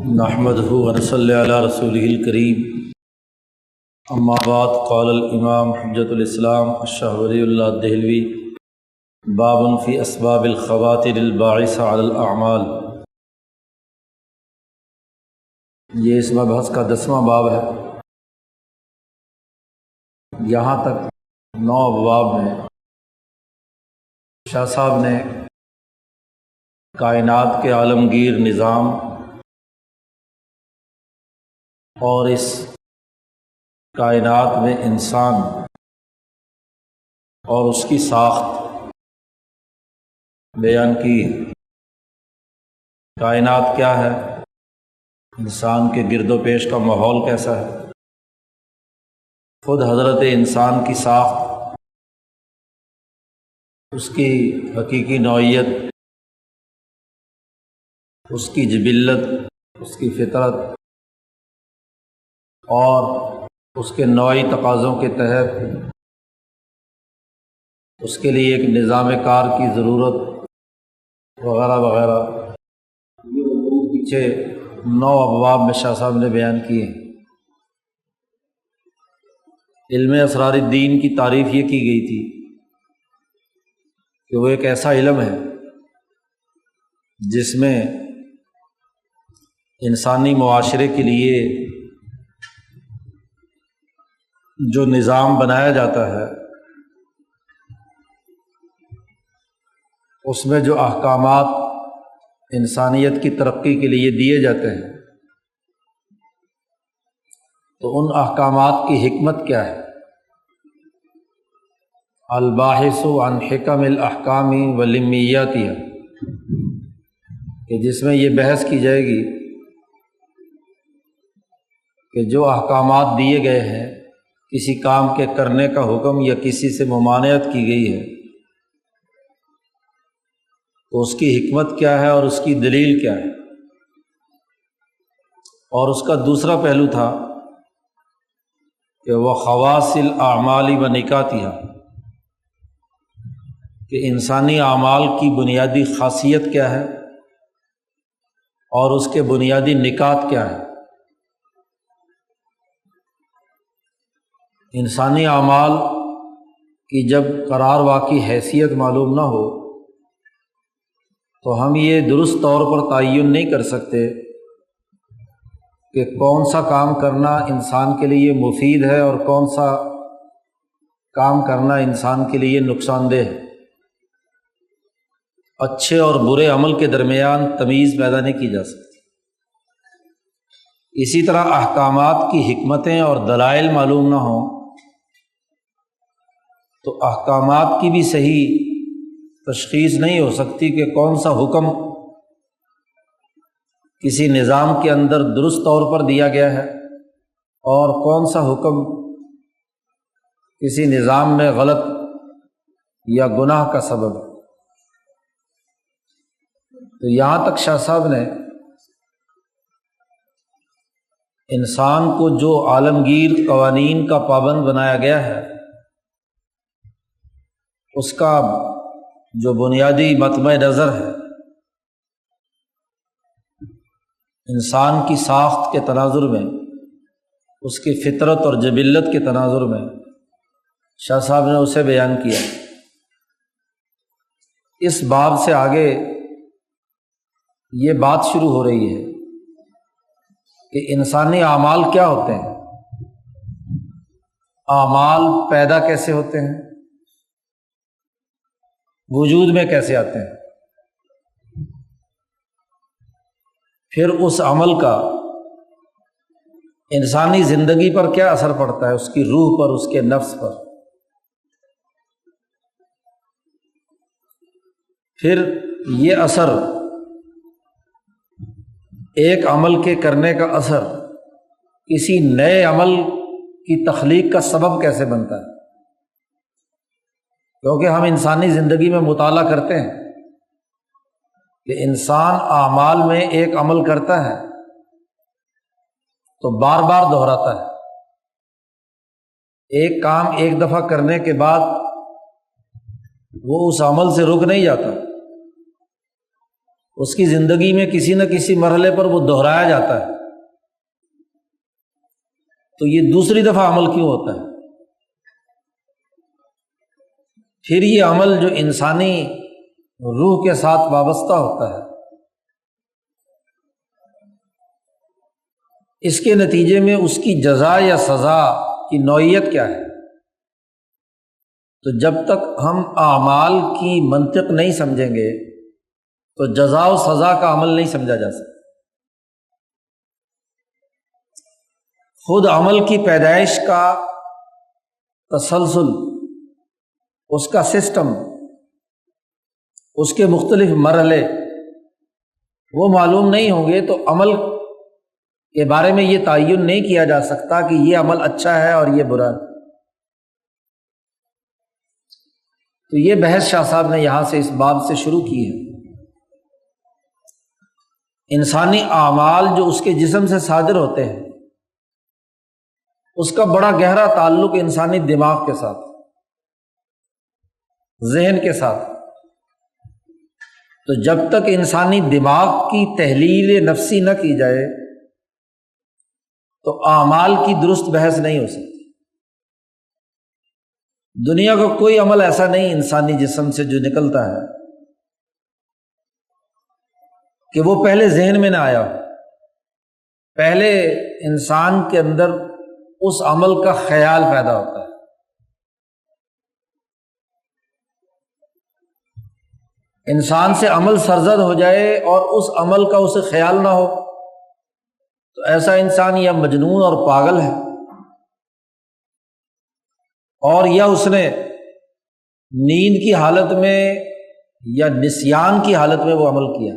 نحمدہ ونصلی علی رسولہ الکریم، اما بعد، قال الامام حجۃ الاسلام الشاہ ولی اللہ دہلوی، باب فی اسباب الخواطر الباعثہ علی الاعمال۔ یہ اس مبحث کا 10واں باب ہے۔ یہاں تک 9 ابواب میں شاہ صاحب نے کائنات کے عالمگیر نظام اور اس کائنات میں انسان اور اس کی ساخت بیان کی۔ کائنات کیا ہے، انسان کے گرد و پیش کا ماحول کیسا ہے، خود حضرت انسان کی ساخت، اس کی حقیقی نوعیت، اس کی جبلت، اس کی فطرت، اور اس کے نوعی تقاضوں کے تحت اس کے لیے ایک نظام کار کی ضرورت وغیرہ وغیرہ، یہ پیچھے 9 ابواب میں شاہ صاحب نے بیان کیے۔ علم اسرار الدین کی تعریف یہ کی گئی تھی کہ وہ ایک ایسا علم ہے جس میں انسانی معاشرے کے لیے جو نظام بنایا جاتا ہے، اس میں جو احکامات انسانیت کی ترقی کے لیے دیے جاتے ہیں، تو ان احکامات کی حکمت کیا ہے؟ الباحث عن حکم الاحکام ولمیاتها، کہ جس میں یہ بحث کی جائے گی کہ جو احکامات دیے گئے ہیں، کسی کام کے کرنے کا حکم یا کسی سے ممانعت کی گئی ہے، تو اس کی حکمت کیا ہے اور اس کی دلیل کیا ہے۔ اور اس کا دوسرا پہلو تھا کہ وہ خواص الاعمال و نکاتها، کہ انسانی اعمال کی بنیادی خاصیت کیا ہے اور اس کے بنیادی نکات کیا ہے۔ انسانی اعمال کی جب قرار واقعی حیثیت معلوم نہ ہو تو ہم یہ درست طور پر تعین نہیں کر سکتے کہ کون سا کام کرنا انسان کے لیے مفید ہے اور کون سا کام کرنا انسان کے لیے نقصان دہ ہے۔ اچھے اور برے عمل کے درمیان تمیز پیدا نہیں کی جا سکتی۔ اسی طرح احکامات کی حکمتیں اور دلائل معلوم نہ ہوں تو احکامات کی بھی صحیح تشخیص نہیں ہو سکتی کہ کون سا حکم کسی نظام کے اندر درست طور پر دیا گیا ہے اور کون سا حکم کسی نظام میں غلط یا گناہ کا سبب ہے۔ تو یہاں تک شاہ صاحب نے انسان کو جو عالمگیر قوانین کا پابند بنایا گیا ہے، اس کا جو بنیادی مطمع نظر ہے، انسان کی ساخت کے تناظر میں، اس کی فطرت اور جبلت کے تناظر میں شاہ صاحب نے اسے بیان کیا۔ اس باب سے آگے یہ بات شروع ہو رہی ہے کہ انسانی اعمال کیا ہوتے ہیں، اعمال پیدا کیسے ہوتے ہیں، وجود میں کیسے آتے ہیں، پھر اس عمل کا انسانی زندگی پر کیا اثر پڑتا ہے، اس کی روح پر، اس کے نفس پر۔ پھر یہ اثر، ایک عمل کے کرنے کا اثر کسی نئے عمل کی تخلیق کا سبب کیسے بنتا ہے، کیونکہ ہم انسانی زندگی میں مطالعہ کرتے ہیں کہ انسان اعمال میں ایک عمل کرتا ہے تو بار بار دہراتا ہے۔ ایک کام ایک دفعہ کرنے کے بعد وہ اس عمل سے رک نہیں جاتا، اس کی زندگی میں کسی نہ کسی مرحلے پر وہ دہرایا جاتا ہے، تو یہ دوسری دفعہ عمل کیوں ہوتا ہے؟ پھر یہ عمل جو انسانی روح کے ساتھ وابستہ ہوتا ہے، اس کے نتیجے میں اس کی جزا یا سزا کی نوعیت کیا ہے؟ تو جب تک ہم اعمال کی منطق نہیں سمجھیں گے تو جزا و سزا کا عمل نہیں سمجھا جا سکتا۔ خود عمل کی پیدائش کا تسلسل، اس کا سسٹم، اس کے مختلف مرحلے وہ معلوم نہیں ہوں گے تو عمل کے بارے میں یہ تعین نہیں کیا جا سکتا کہ یہ عمل اچھا ہے اور یہ برا ہے۔ تو یہ بحث شاہ صاحب نے یہاں سے اس باب سے شروع کی ہے۔ انسانی اعمال جو اس کے جسم سے صادر ہوتے ہیں، اس کا بڑا گہرا تعلق انسانی دماغ کے ساتھ، ذہن کے ساتھ۔ تو جب تک انسانی دماغ کی تحلیل نفسی نہ کی جائے تو اعمال کی درست بحث نہیں ہو سکتی۔ دنیا کا کوئی عمل ایسا نہیں انسانی جسم سے جو نکلتا ہے کہ وہ پہلے ذہن میں نہ آیا ہو۔ پہلے انسان کے اندر اس عمل کا خیال پیدا ہوتا ہے۔ انسان سے عمل سرزد ہو جائے اور اس عمل کا اسے خیال نہ ہو تو ایسا انسان یا مجنون اور پاگل ہے، اور یا اس نے نیند کی حالت میں یا نسیان کی حالت میں وہ عمل کیا،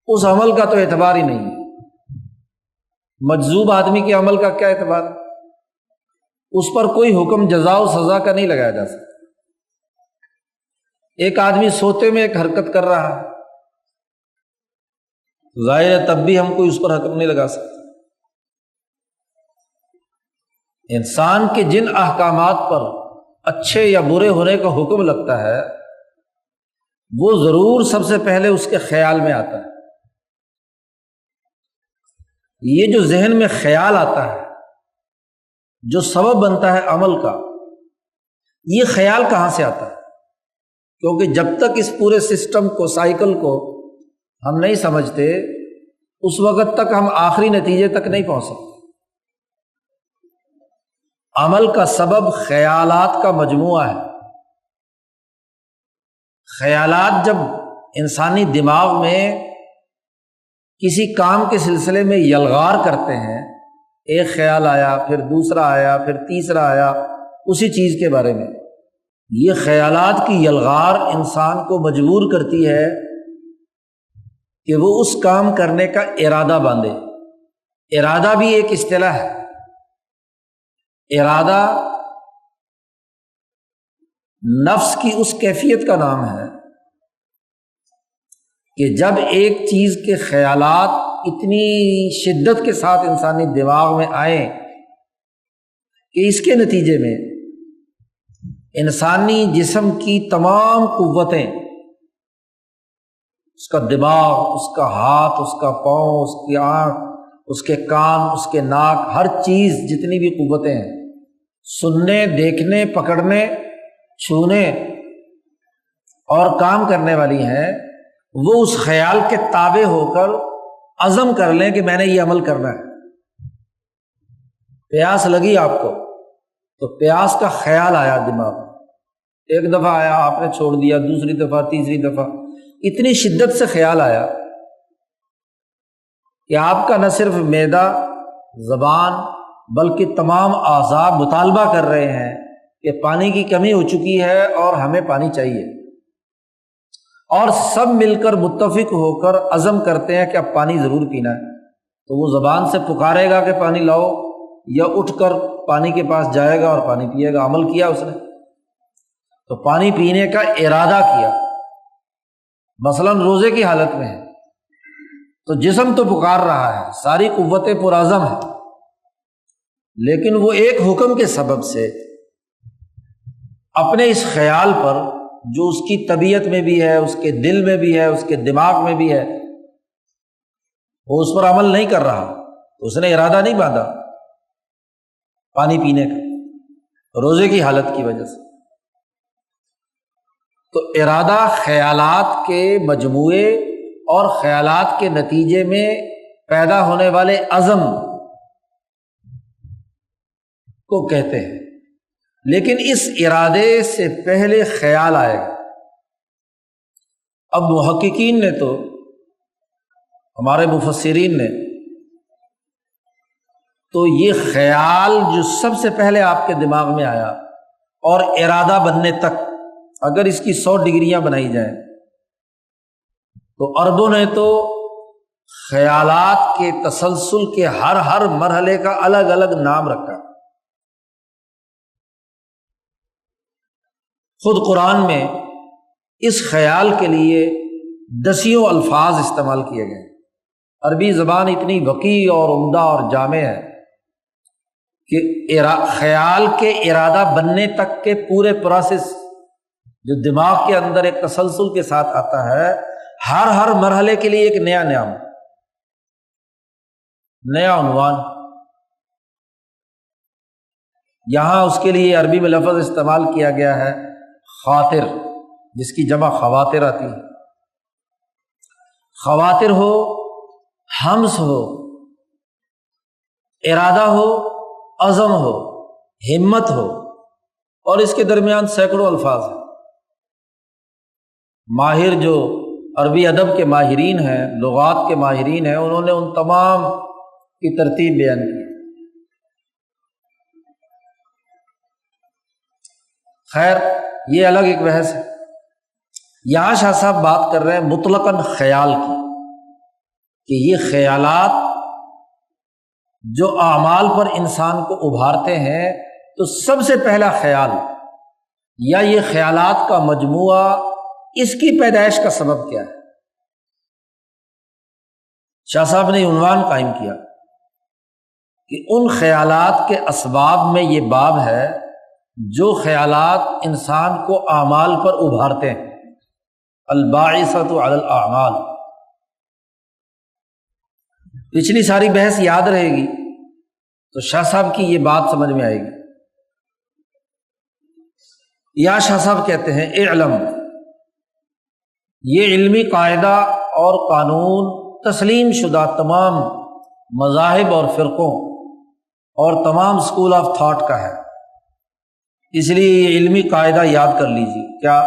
اس عمل کا تو اعتبار ہی نہیں ہے۔ مجذوب آدمی کے عمل کا کیا اعتبار؟ اس پر کوئی حکم جزا و سزا کا نہیں لگایا جا سکتا۔ ایک آدمی سوتے میں ایک حرکت کر رہا ہے، ظاہر ہے تب بھی ہم کوئی اس پر حکم نہیں لگا سکتے۔ انسان کے جن احکامات پر اچھے یا برے ہونے کا حکم لگتا ہے وہ ضرور سب سے پہلے اس کے خیال میں آتا ہے۔ یہ جو ذہن میں خیال آتا ہے، جو سبب بنتا ہے عمل کا، یہ خیال کہاں سے آتا ہے؟ کیونکہ جب تک اس پورے سسٹم کو، سائیکل کو ہم نہیں سمجھتے اس وقت تک ہم آخری نتیجے تک نہیں پہنچ سکتے۔ عمل کا سبب خیالات کا مجموعہ ہے۔ خیالات جب انسانی دماغ میں کسی کام کے سلسلے میں یلغار کرتے ہیں، ایک خیال آیا، پھر دوسرا آیا، پھر تیسرا آیا اسی چیز کے بارے میں، یہ خیالات کی یلغار انسان کو مجبور کرتی ہے کہ وہ اس کام کرنے کا ارادہ باندھے۔ ارادہ بھی ایک اصطلاح ہے۔ ارادہ نفس کی اس کیفیت کا نام ہے کہ جب ایک چیز کے خیالات اتنی شدت کے ساتھ انسانی دماغ میں آئیں کہ اس کے نتیجے میں انسانی جسم کی تمام قوتیں، اس کا دماغ، اس کا ہاتھ، اس کا پاؤں، اس کی آنکھ، اس کے کان، اس کے ناک، ہر چیز جتنی بھی قوتیں ہیں، سننے، دیکھنے، پکڑنے، چھونے اور کام کرنے والی ہیں، وہ اس خیال کے تابع ہو کر عزم کر لیں کہ میں نے یہ عمل کرنا ہے۔ پیاس لگی آپ کو تو پیاس کا خیال آیا دماغ میں، ایک دفعہ آیا، آپ نے چھوڑ دیا، دوسری دفعہ، تیسری دفعہ، اتنی شدت سے خیال آیا کہ آپ کا نہ صرف معدہ، زبان، بلکہ تمام اعضاء مطالبہ کر رہے ہیں کہ پانی کی کمی ہو چکی ہے اور ہمیں پانی چاہیے، اور سب مل کر متفق ہو کر عزم کرتے ہیں کہ اب پانی ضرور پینا ہے، تو وہ زبان سے پکارے گا کہ پانی لاؤ، یا اٹھ کر پانی کے پاس جائے گا اور پانی پیے گا۔ عمل کیا اس نے، تو پانی پینے کا ارادہ کیا۔ مثلاً روزے کی حالت میں ہے تو جسم تو پکار رہا ہے، ساری قوتیں پرعزم ہیں، لیکن وہ ایک حکم کے سبب سے اپنے اس خیال پر جو اس کی طبیعت میں بھی ہے، اس کے دل میں بھی ہے، اس کے دماغ میں بھی ہے، وہ اس پر عمل نہیں کر رہا، اس نے ارادہ نہیں باندھا پانی پینے کا روزے کی حالت کی وجہ سے۔ تو ارادہ خیالات کے مجموعے اور خیالات کے نتیجے میں پیدا ہونے والے عزم کو کہتے ہیں، لیکن اس ارادے سے پہلے خیال آئے گا۔ اب محققین نے تو، ہمارے مفسرین نے تو یہ خیال جو سب سے پہلے آپ کے دماغ میں آیا اور ارادہ بننے تک اگر اس کی 100 ڈگریاں بنائی جائیں تو عربوں نے تو خیالات کے تسلسل کے ہر مرحلے کا الگ الگ نام رکھا۔ خود قرآن میں اس خیال کے لیے دسیوں الفاظ استعمال کیے گئے۔ عربی زبان اتنی وسیع اور عمدہ اور جامع ہے کہ خیال کے ارادہ بننے تک کے پورے پروسیس جو دماغ کے اندر ایک تسلسل کے ساتھ آتا ہے، ہر مرحلے کے لیے ایک نیا نام، نیا عنوان۔ یہاں اس کے لیے عربی میں لفظ استعمال کیا گیا ہے خاطر، جس کی جمع خواطر آتی ہے۔ خواطر ہو، ہمس ہو، ارادہ ہو، عزم ہو، ہمت ہو، اور اس کے درمیان سینکڑوں الفاظ ہیں۔ ماہر جو عربی ادب کے ماہرین ہیں، لغات کے ماہرین ہیں، انہوں نے ان تمام کی ترتیب بیان کی۔ خیر، یہ الگ ایک بحث ہے۔ یہاں شاہ صاحب بات کر رہے ہیں مطلقاً خیال کی، کہ یہ خیالات جو اعمال پر انسان کو ابھارتے ہیں، تو سب سے پہلا خیال یا یہ خیالات کا مجموعہ، اس کی پیدائش کا سبب کیا ہے؟ شاہ صاحب نے عنوان قائم کیا کہ ان خیالات کے اسباب میں یہ باب ہے جو خیالات انسان کو اعمال پر ابھارتے ہیں، الباعثۃ علی الاعمال۔ پچھلی ساری بحث یاد رہے گی تو شاہ صاحب کی یہ بات سمجھ میں آئے گی۔ یا شاہ صاحب کہتے ہیں اعلم، یہ علمی قاعدہ اور قانون تسلیم شدہ تمام مذاہب اور فرقوں اور تمام اسکول آف تھاٹ کا ہے، اس لیے یہ علمی قاعدہ یاد کر لیجیے۔ کیا؟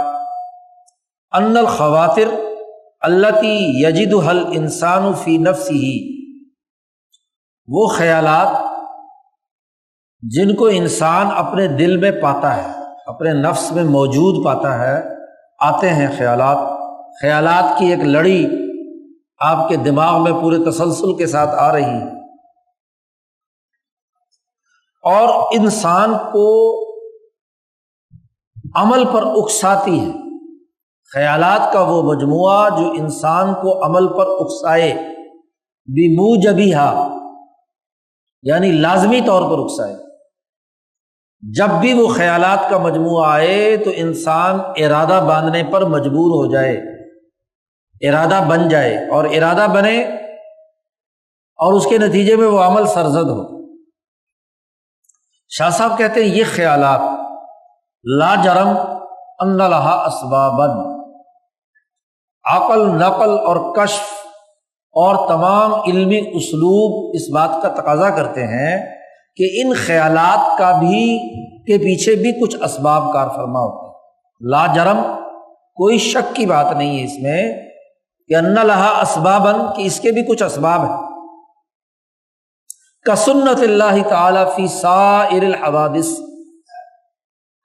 ان الخواطر التی یجدها الانسان فی نفسہ، وہ خیالات جن کو انسان اپنے دل میں پاتا ہے، اپنے نفس میں موجود پاتا ہے، آتے ہیں خیالات کی ایک لڑی آپ کے دماغ میں پورے تسلسل کے ساتھ آ رہی ہے، اور انسان کو عمل پر اکساتی ہے۔ خیالات کا وہ مجموعہ جو انسان کو عمل پر اکسائے، بموجبہا، یعنی لازمی طور پر اکسائے۔ جب بھی وہ خیالات کا مجموعہ آئے تو انسان ارادہ باندھنے پر مجبور ہو جائے، ارادہ بن جائے، اور ارادہ بنے اور اس کے نتیجے میں وہ عمل سرزد ہو۔ شاہ صاحب کہتے ہیں یہ خیالات لا جرم ان لہا اسبابا، عقل، نقل اور کشف اور تمام علمی اسلوب اس بات کا تقاضا کرتے ہیں کہ ان خیالات کا بھی کے پیچھے بھی کچھ اسباب کار فرما ہوتے ہیں۔ لا جرم، کوئی شک کی بات نہیں ہے اس میں کہ ان لہا اسبابا، کہ اس کے بھی کچھ اسباب ہیں۔ کسنت اللہ تعالی فی سائر الحوادث،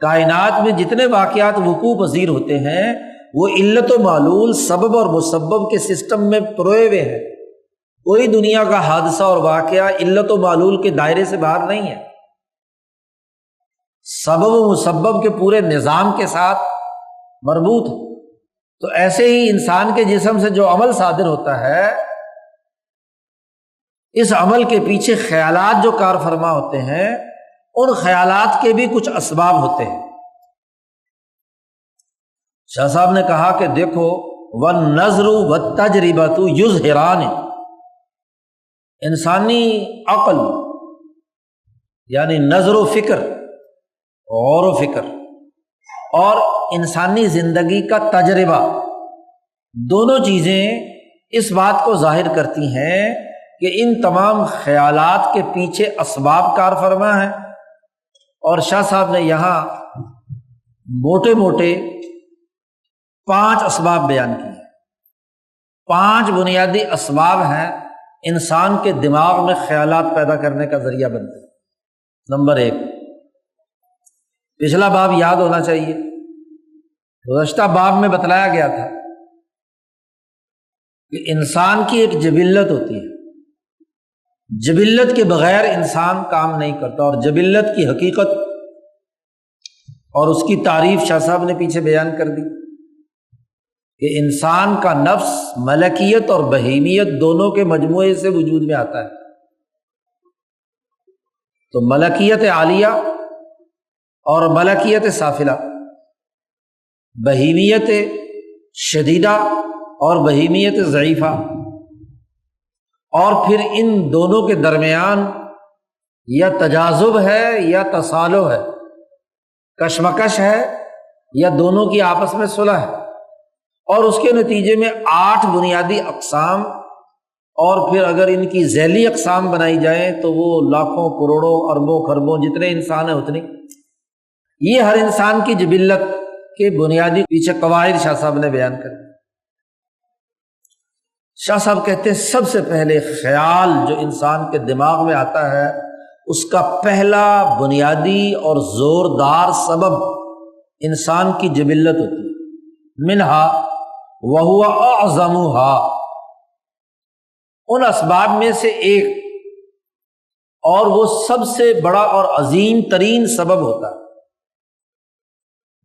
کائنات میں جتنے واقعات وقوع پذیر ہوتے ہیں وہ علت و معلول، سبب اور مسبب کے سسٹم میں پروئے ہوئے ہیں۔ کوئی دنیا کا حادثہ اور واقعہ علت و معلول کے دائرے سے باہر نہیں ہے، سبب و مسبب کے پورے نظام کے ساتھ مربوط ہے۔ تو ایسے ہی انسان کے جسم سے جو عمل صادر ہوتا ہے، اس عمل کے پیچھے خیالات جو کار فرما ہوتے ہیں، ان خیالات کے بھی کچھ اسباب ہوتے ہیں۔ شاہ صاحب نے کہا کہ دیکھو والنظر والتجربۃ یظہران، انسانی عقل یعنی نظر و فکر، غور و فکر، اور انسانی زندگی کا تجربہ، دونوں چیزیں اس بات کو ظاہر کرتی ہیں کہ ان تمام خیالات کے پیچھے اسباب کار فرما ہیں۔ اور شاہ صاحب نے یہاں موٹے موٹے 5 اسباب بیان کیے، 5 بنیادی اسباب ہیں انسان کے دماغ میں خیالات پیدا کرنے کا ذریعہ بنتے ہیں۔ نمبر 1، پچھلا باب یاد ہونا چاہیے، گزشتہ باب میں بتلایا گیا تھا کہ انسان کی ایک جبلت ہوتی ہے، جبلت کے بغیر انسان کام نہیں کرتا، اور جبلت کی حقیقت اور اس کی تعریف شاہ صاحب نے پیچھے بیان کر دی کہ انسان کا نفس ملکیت اور بہیمیت دونوں کے مجموعے سے وجود میں آتا ہے۔ تو ملکیت عالیہ اور ملکیت سافلہ، بہیمیت شدیدہ اور بہیمیت ضعیفہ، اور پھر ان دونوں کے درمیان یا تجاذب ہے یا تصالح ہے، کشمکش ہے یا دونوں کی آپس میں صلح ہے، اور اس کے نتیجے میں 8 بنیادی اقسام، اور پھر اگر ان کی ذیلی اقسام بنائی جائیں تو وہ لاکھوں کروڑوں اربوں خربوں جتنے انسان ہیں اتنی۔ یہ ہر انسان کی جبلت کے بنیادی پیچھے قواعد شاہ صاحب نے بیان کر دی۔ شاہ صاحب کہتے ہیں سب سے پہلے خیال جو انسان کے دماغ میں آتا ہے، اس کا پہلا بنیادی اور زوردار سبب انسان کی جبلت ہوتی ہے، منہا وہو اعظمھا، ان اسباب میں سے ایک، اور وہ سب سے بڑا اور عظیم ترین سبب ہوتا ہے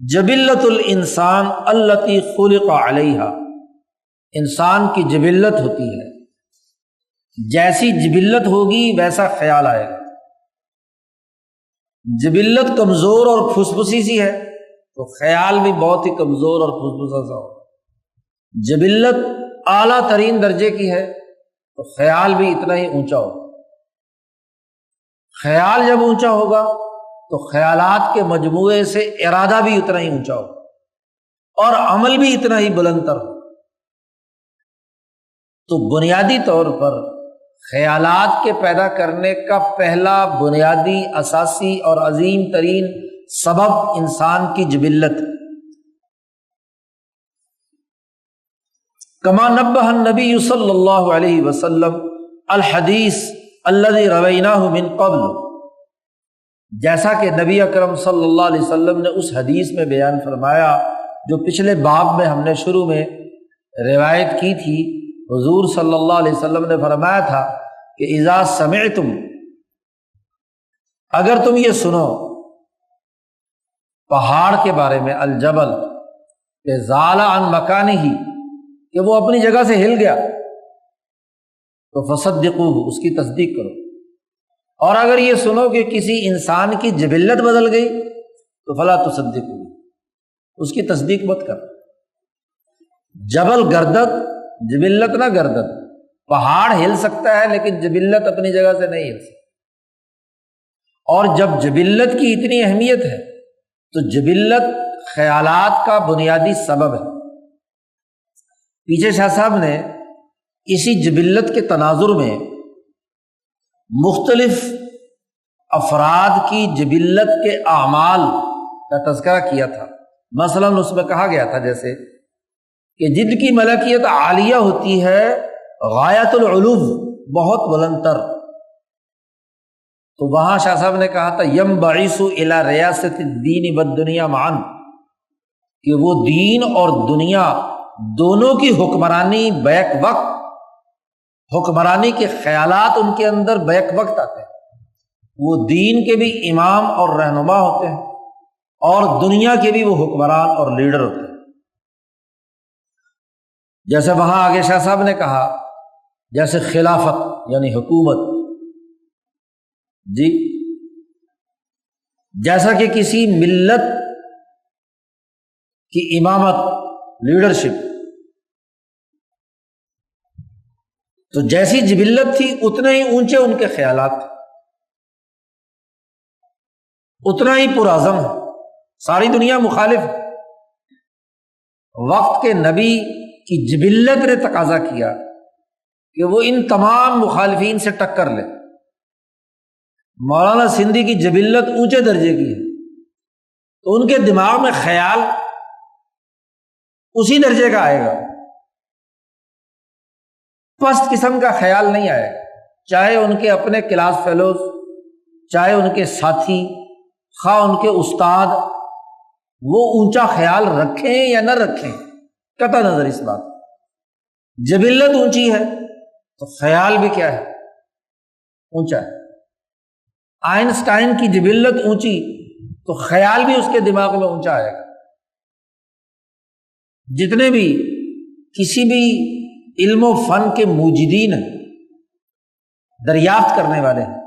جبلت الانسان التی خلق علیہا، انسان کی جبلت ہوتی ہے، جیسی جبلت ہوگی ویسا خیال آئے گا۔ جبلت کمزور اور پھسپھسی سی ہے تو خیال بھی بہت ہی کمزور اور پھسپھسا سا ہوگا، جبلت اعلیٰ ترین درجے کی ہے تو خیال بھی اتنا ہی اونچا ہوگا۔ خیال جب اونچا ہوگا تو خیالات کے مجموعے سے ارادہ بھی اتنا ہی اونچا ہوگا اور عمل بھی اتنا ہی بلند تر ہوگا۔ تو بنیادی طور پر خیالات کے پیدا کرنے کا پہلا بنیادی اساسی اور عظیم ترین سبب انسان کی جبلت۔ کما نبہ النبی صلی اللہ علیہ وسلم الحدیث الذی رویناہ من قبل، جیسا کہ نبی اکرم صلی اللہ علیہ وسلم نے اس حدیث میں بیان فرمایا جو پچھلے باب میں ہم نے شروع میں روایت کی تھی۔ حضور صلی اللہ علیہ وسلم نے فرمایا تھا کہ اذا سمعتم، اگر تم یہ سنو پہاڑ کے بارے میں، الجبل کہ زال عن مکانہ، کہ وہ اپنی جگہ سے ہل گیا، تو فصدقوہ، اس کی تصدیق کرو۔ اور اگر یہ سنو کہ کسی انسان کی جبلت بدل گئی تو فلا تصدقوہ، اس کی تصدیق مت کر۔ جبل گردد، جبلت نہ گردد، پہاڑ ہل سکتا ہے لیکن جبلت اپنی جگہ سے نہیں ہل سکتی۔ اور جب جبلت کی اتنی اہمیت ہے تو جبلت خیالات کا بنیادی سبب ہے۔ پیچھے شاہ صاحب نے اسی جبلت کے تناظر میں مختلف افراد کی جبلت کے اعمال کا تذکرہ کیا تھا۔ مثلاً اس میں کہا گیا تھا جیسے کہ جن کی ملکیت عالیہ ہوتی ہے، غایت العلو، بہت بلند تر، تو وہاں شاہ صاحب نے کہا تھا ینبعث الی ریاست الدین والدنیا معا، کہ وہ دین اور دنیا دونوں کی حکمرانی بیک وقت، حکمرانی کے خیالات ان کے اندر بیک وقت آتے ہیں۔ وہ دین کے بھی امام اور رہنما ہوتے ہیں اور دنیا کے بھی وہ حکمران اور لیڈر ہوتے ہیں۔ جیسے وہاں آگے شاہ صاحب نے کہا جیسے خلافت یعنی حکومت، جی جیسا کہ کسی ملت کی امامت لیڈرشپ۔ تو جیسی جبلت تھی اتنے ہی اونچے ان کے خیالات تھے، اتنا ہی پرعزم ہے۔ ساری دنیا مخالف ہے، وقت کے نبی کی جبلت نے تقاضا کیا کہ وہ ان تمام مخالفین سے ٹکر لے۔ مولانا سندھی کی جبلت اونچے درجے کی ہے، تو ان کے دماغ میں خیال اسی درجے کا آئے گا، پست قسم کا خیال نہیں آئے گا، چاہے ان کے اپنے کلاس فیلوز، چاہے ان کے ساتھی، خواہ ان کے استاد وہ اونچا خیال رکھیں یا نہ رکھیں، قطع نظر اس بات۔ جبلت اونچی ہے تو خیال بھی کیا ہے؟ اونچا ہے۔ آئنسٹائن کی جبلت اونچی تو خیال بھی اس کے دماغ میں اونچا آئے گا۔ جتنے بھی کسی بھی علم و فن کے موجدین ہیں، دریافت کرنے والے ہیں،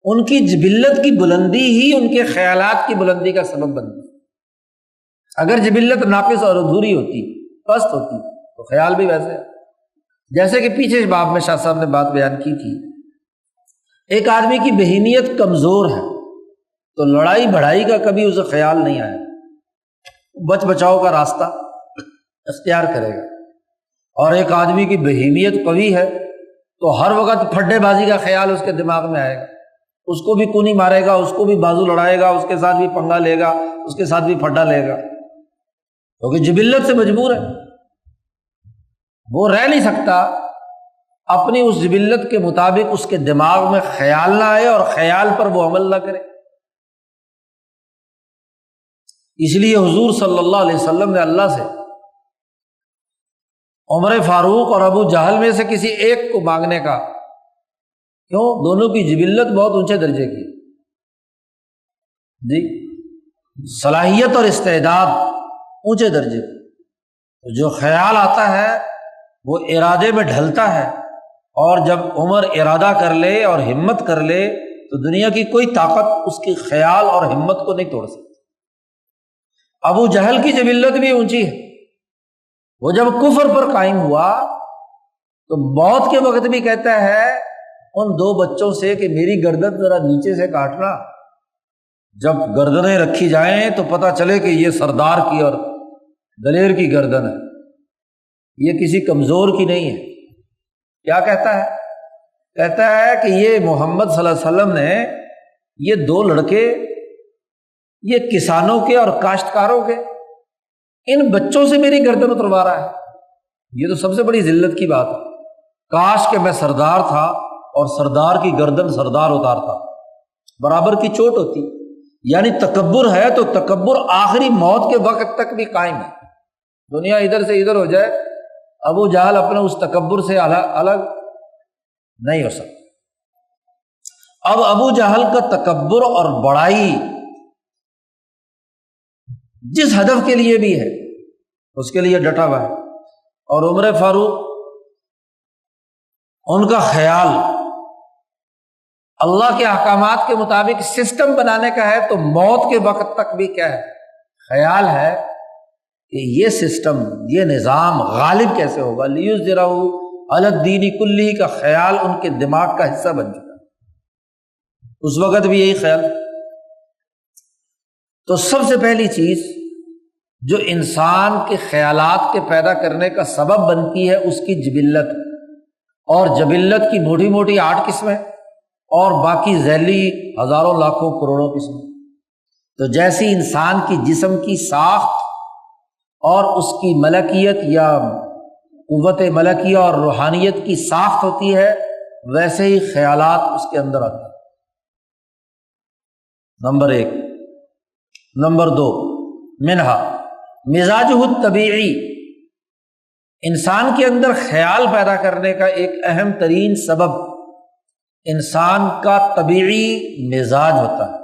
ان کی جبلت کی بلندی ہی ان کے خیالات کی بلندی کا سبب بنتی ہے۔ اگر جبلت ناقص اور ادھوری ہوتی، پست ہوتی، تو خیال بھی ویسے ہے۔ جیسے کہ پیچھے باب میں شاہ صاحب نے بات بیان کی تھی، ایک آدمی کی بہیمیت کمزور ہے تو لڑائی بڑھائی کا کبھی اسے خیال نہیں آیا، بچ بچاؤ کا راستہ اختیار کرے گا۔ اور ایک آدمی کی بہیمیت قوی ہے تو ہر وقت پھڈے بازی کا خیال اس کے دماغ میں آئے گا، اس کو بھی کونی مارے گا، اس کو بھی بازو لڑائے گا، اس کے ساتھ بھی پنگا لے گا، اس کے ساتھ بھی پھڈا لے گا، کیونکہ جبلت سے مجبور ہے، وہ رہ نہیں سکتا اپنی اس جبلت کے مطابق اس کے دماغ میں خیال نہ آئے اور خیال پر وہ عمل نہ کرے۔ اس لیے حضور صلی اللہ علیہ وسلم نے اللہ سے عمر فاروق اور ابو جہل میں سے کسی ایک کو مانگنے کا، کیوں؟ دونوں کی جبلت بہت اونچے درجے کی جی، صلاحیت اور استعداد اونچے درجے کی۔ جو خیال آتا ہے وہ ارادے میں ڈھلتا ہے، اور جب عمر ارادہ کر لے اور ہمت کر لے تو دنیا کی کوئی طاقت اس کی خیال اور ہمت کو نہیں توڑ سکتی۔ ابو جہل کی جبلت بھی اونچی ہے، وہ جب کفر پر قائم ہوا تو موت کے وقت بھی کہتا ہے ان دو بچوں سے کہ میری گردن ذرا نیچے سے کاٹنا، جب گردنیں رکھی جائیں تو پتہ چلے کہ یہ سردار کی اور دلیر کی گردن ہے، یہ کسی کمزور کی نہیں ہے۔ کیا کہتا ہے؟ کہتا ہے کہ یہ محمد صلی اللہ علیہ وسلم نے یہ دو لڑکے، یہ کسانوں کے اور کاشتکاروں کے، ان بچوں سے میری گردن اتروا رہا ہے، یہ تو سب سے بڑی ذلت کی بات ہے۔ کاش کہ میں سردار تھا اور سردار کی گردن سردار اتارتا، برابر کی چوٹ ہوتی۔ یعنی تکبر ہے تو تکبر آخری موت کے وقت تک بھی قائم ہے، دنیا ادھر سے ادھر ہو جائے، ابو جہل اپنے اس تکبر سے الگ نہیں ہو سکتا۔ اب ابو جہل کا تکبر اور بڑائی جس ہدف کے لیے بھی ہے اس کے لیے ڈٹا ہوا ہے، اور عمر فاروق ان کا خیال اللہ کے احکامات کے مطابق سسٹم بنانے کا ہے، تو موت کے وقت تک بھی کیا ہے؟ خیال ہے کہ یہ سسٹم، یہ نظام غالب کیسے ہوگا۔ لیظہرہ علی الدین کلہ کا خیال ان کے دماغ کا حصہ بن چکا، اس وقت بھی یہی خیال۔ تو سب سے پہلی چیز جو انسان کے خیالات کے پیدا کرنے کا سبب بنتی ہے اس کی جبلت، اور جبلت کی موٹی موٹی 8 قسمیں اور باقی ذیلی ہزاروں لاکھوں کروڑوں قسمیں۔ تو جیسی انسان کی جسم کی ساخت اور اس کی ملکیت یا قوت ملکیہ اور روحانیت کی ساخت ہوتی ہے، ویسے ہی خیالات اس کے اندر آتے ہیں، نمبر 1۔ نمبر 2، منہا مزاجہ الطبیعی، انسان کے اندر خیال پیدا کرنے کا ایک اہم ترین سبب انسان کا طبیعی مزاج ہوتا ہے۔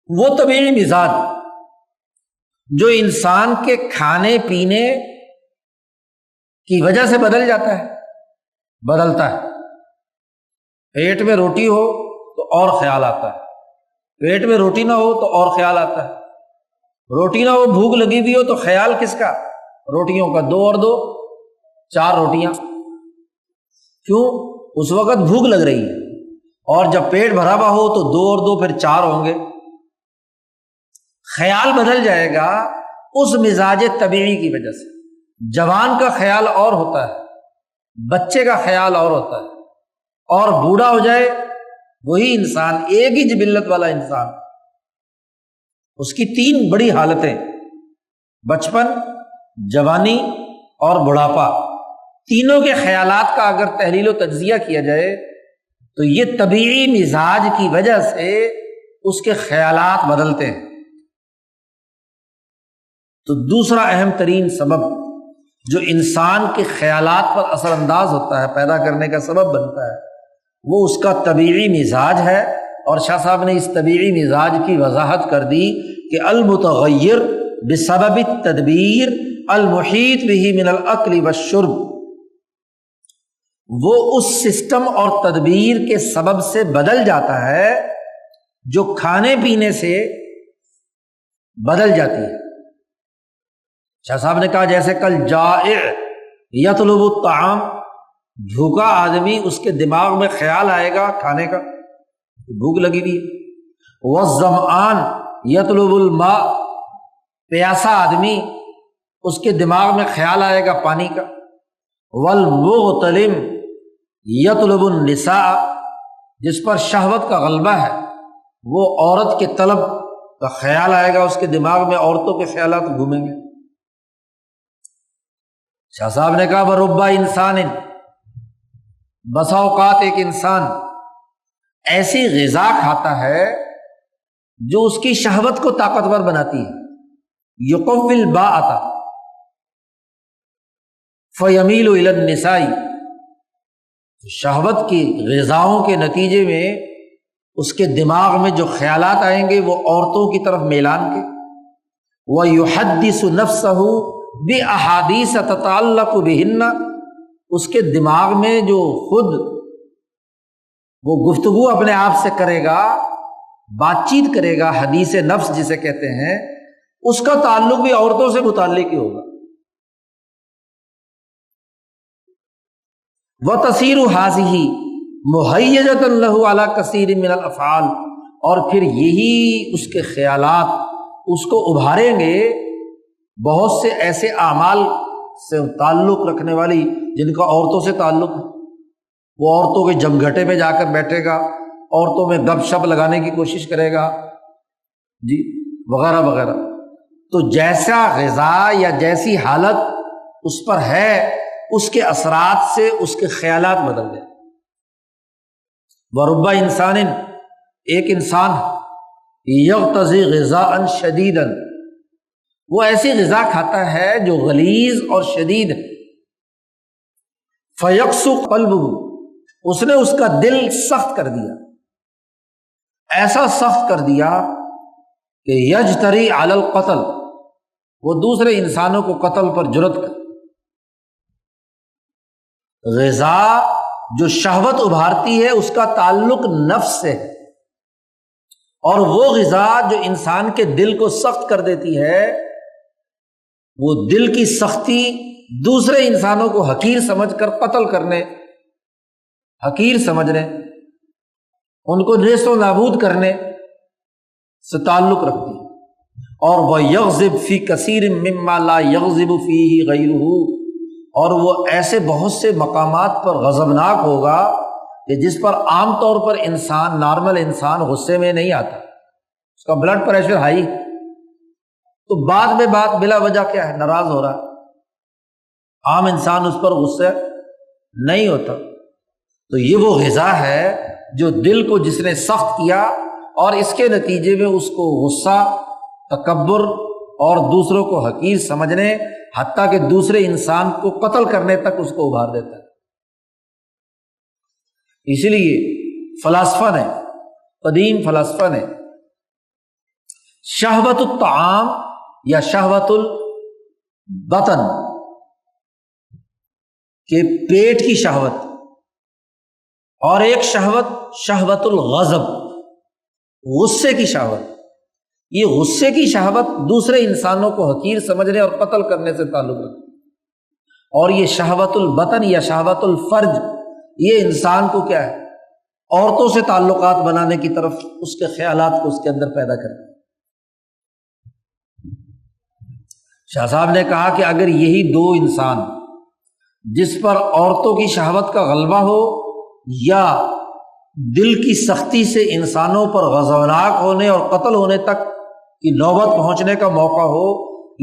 وہ طبیعی مزاج جو انسان کے کھانے پینے کی وجہ سے بدل جاتا ہے، بدلتا ہے۔ پیٹ میں روٹی ہو تو اور خیال آتا ہے، پیٹ میں روٹی نہ ہو تو اور خیال آتا ہے، روٹی نہ وہ بھوک لگی ہوئی ہو تو خیال کس کا؟ روٹیوں کا، 2 اور 2 4 روٹیاں۔ کیوں؟ اس وقت بھوک لگ رہی ہے، اور جب پیٹ بھرا ہوا ہو تو 2 اور 2 پھر 4 ہوں گے۔ خیال بدل جائے گا اس مزاج طبیعی کی وجہ سے۔ جوان کا خیال اور ہوتا ہے، بچے کا خیال اور ہوتا ہے، اور بوڑھا ہو جائے وہی انسان، ایک ہی جبلت والا انسان، اس کی 3 بڑی حالتیں، بچپن، جوانی اور بڑھاپا، تینوں کے خیالات کا اگر تحلیل و تجزیہ کیا جائے تو یہ طبیعی مزاج کی وجہ سے اس کے خیالات بدلتے ہیں۔ تو دوسرا اہم ترین سبب جو انسان کے خیالات پر اثر انداز ہوتا ہے، پیدا کرنے کا سبب بنتا ہے، وہ اس کا طبیعی مزاج ہے۔ اور شاہ صاحب نے اس طبیعی مزاج کی وضاحت کر دی کہ المتغیر بسبب التدبیر المحیط به من الاکل والشرب، وہ اس سسٹم اور تدبیر کے سبب سے بدل جاتا ہے جو کھانے پینے سے بدل جاتی ہے۔ شاہ صاحب نے کہا جیسے کل جائع یطلب الطعام، بھوکا آدمی اس کے دماغ میں خیال آئے گا کھانے کا، بھوک لگی ہوئی، والظمآن یطلب الماء، پیاسا آدمی اس کے دماغ میں خیال آئے گا پانی کا، والمغتلم یطلب النساء، جس پر شہوت کا غلبہ ہے وہ عورت کے طلب کا خیال آئے گا، اس کے دماغ میں عورتوں کے خیالات گھومیں گے۔ شاہ صاحب نے کہا ورب انسان، بسا اوقات ایک انسان ایسی غذا کھاتا ہے جو اس کی شہوت کو طاقتور بناتی ہے، یقوی الباءۃ فیمیل الی النساء، شہوت کی غذاؤں کے نتیجے میں اس کے دماغ میں جو خیالات آئیں گے وہ عورتوں کی طرف میلان کے، وَيُحَدِّثُ نَفْسَهُ بِأَحَادِيثَ تَتَعَلَّقُ بِهِنَّ، اس کے دماغ میں جو خود وہ گفتگو اپنے آپ سے کرے گا، بات چیت کرے گا، حدیث نفس جسے کہتے ہیں، اس کا تعلق بھی عورتوں سے متعلق ہی ہوگا۔ وَتَصِيرُ هَٰذِهِ مُهَيَّجَةً لَهُ عَلَىٰ كَثِيرٍ مِّنَ الْأَفْعَالِ، اور پھر یہی اس کے خیالات اس کو ابھاریں گے بہت سے ایسے اعمال سے تعلق رکھنے والی جن کا عورتوں سے تعلق ہے۔ وہ عورتوں کے جمگھٹے میں جا کر بیٹھے گا، عورتوں میں گپ شپ لگانے کی کوشش کرے گا، جی وغیرہ وغیرہ۔ تو جیسا غذا یا جیسی حالت اس پر ہے، اس کے اثرات سے اس کے خیالات بدل گئے۔ ورب انسان، ایک انسان یغتذی غذاء شدیدا، وہ ایسی غذا کھاتا ہے جو غلیظ اور شدید ہے، فیقسو قلبہ، اس نے اس کا دل سخت کر دیا، ایسا سخت کر دیا کہ یجتری علی القتل، وہ دوسرے انسانوں کو قتل پر جرأت کر۔ غذا جو شہوت ابھارتی ہے اس کا تعلق نفس سے ہے، اور وہ غذا جو انسان کے دل کو سخت کر دیتی ہے، وہ دل کی سختی دوسرے انسانوں کو حقیر سمجھ کر قتل کرنے، حقیر سمجھنے، ان کو نیست و نابود کرنے سے تعلق رکھتی ہے۔ اور وہ یغضب فی کثیر مما لا یغضب فیہ غیرہ، اور وہ ایسے بہت سے مقامات پر غضبناک ہوگا کہ جس پر عام طور پر انسان، نارمل انسان غصے میں نہیں آتا، اس کا بلڈ پریشر ہائی، تو بعد میں بات بلا وجہ کیا ہے، ناراض ہو رہا ہے، عام انسان اس پر غصے نہیں ہوتا۔ تو یہ وہ غذا ہے جو دل کو جس نے سخت کیا، اور اس کے نتیجے میں اس کو غصہ، تکبر اور دوسروں کو حقیر سمجھنے، حتیٰ کہ دوسرے انسان کو قتل کرنے تک اس کو ابھار دیتا ہے۔ اسی لیے فلاسفہ نے، قدیم فلاسفہ نے شہوت الطعام یا شہوت البطن کہ پیٹ کی شہوت، اور ایک شہوت شہوت الغضب، غصے کی شہوت، یہ غصے کی شہوت دوسرے انسانوں کو حقیر سمجھنے اور قتل کرنے سے تعلق رکھتی ہے، اور یہ شہوت البطن یا شہوت الفرج یہ انسان کو کیا ہے، عورتوں سے تعلقات بنانے کی طرف اس کے خیالات کو اس کے اندر پیدا کرتا ہے۔ شاہ صاحب نے کہا کہ اگر یہی دو انسان جس پر عورتوں کی شہوت کا غلبہ ہو یا دل کی سختی سے انسانوں پر غضبناک ہونے اور قتل ہونے تک کی نوبت پہنچنے کا موقع ہو،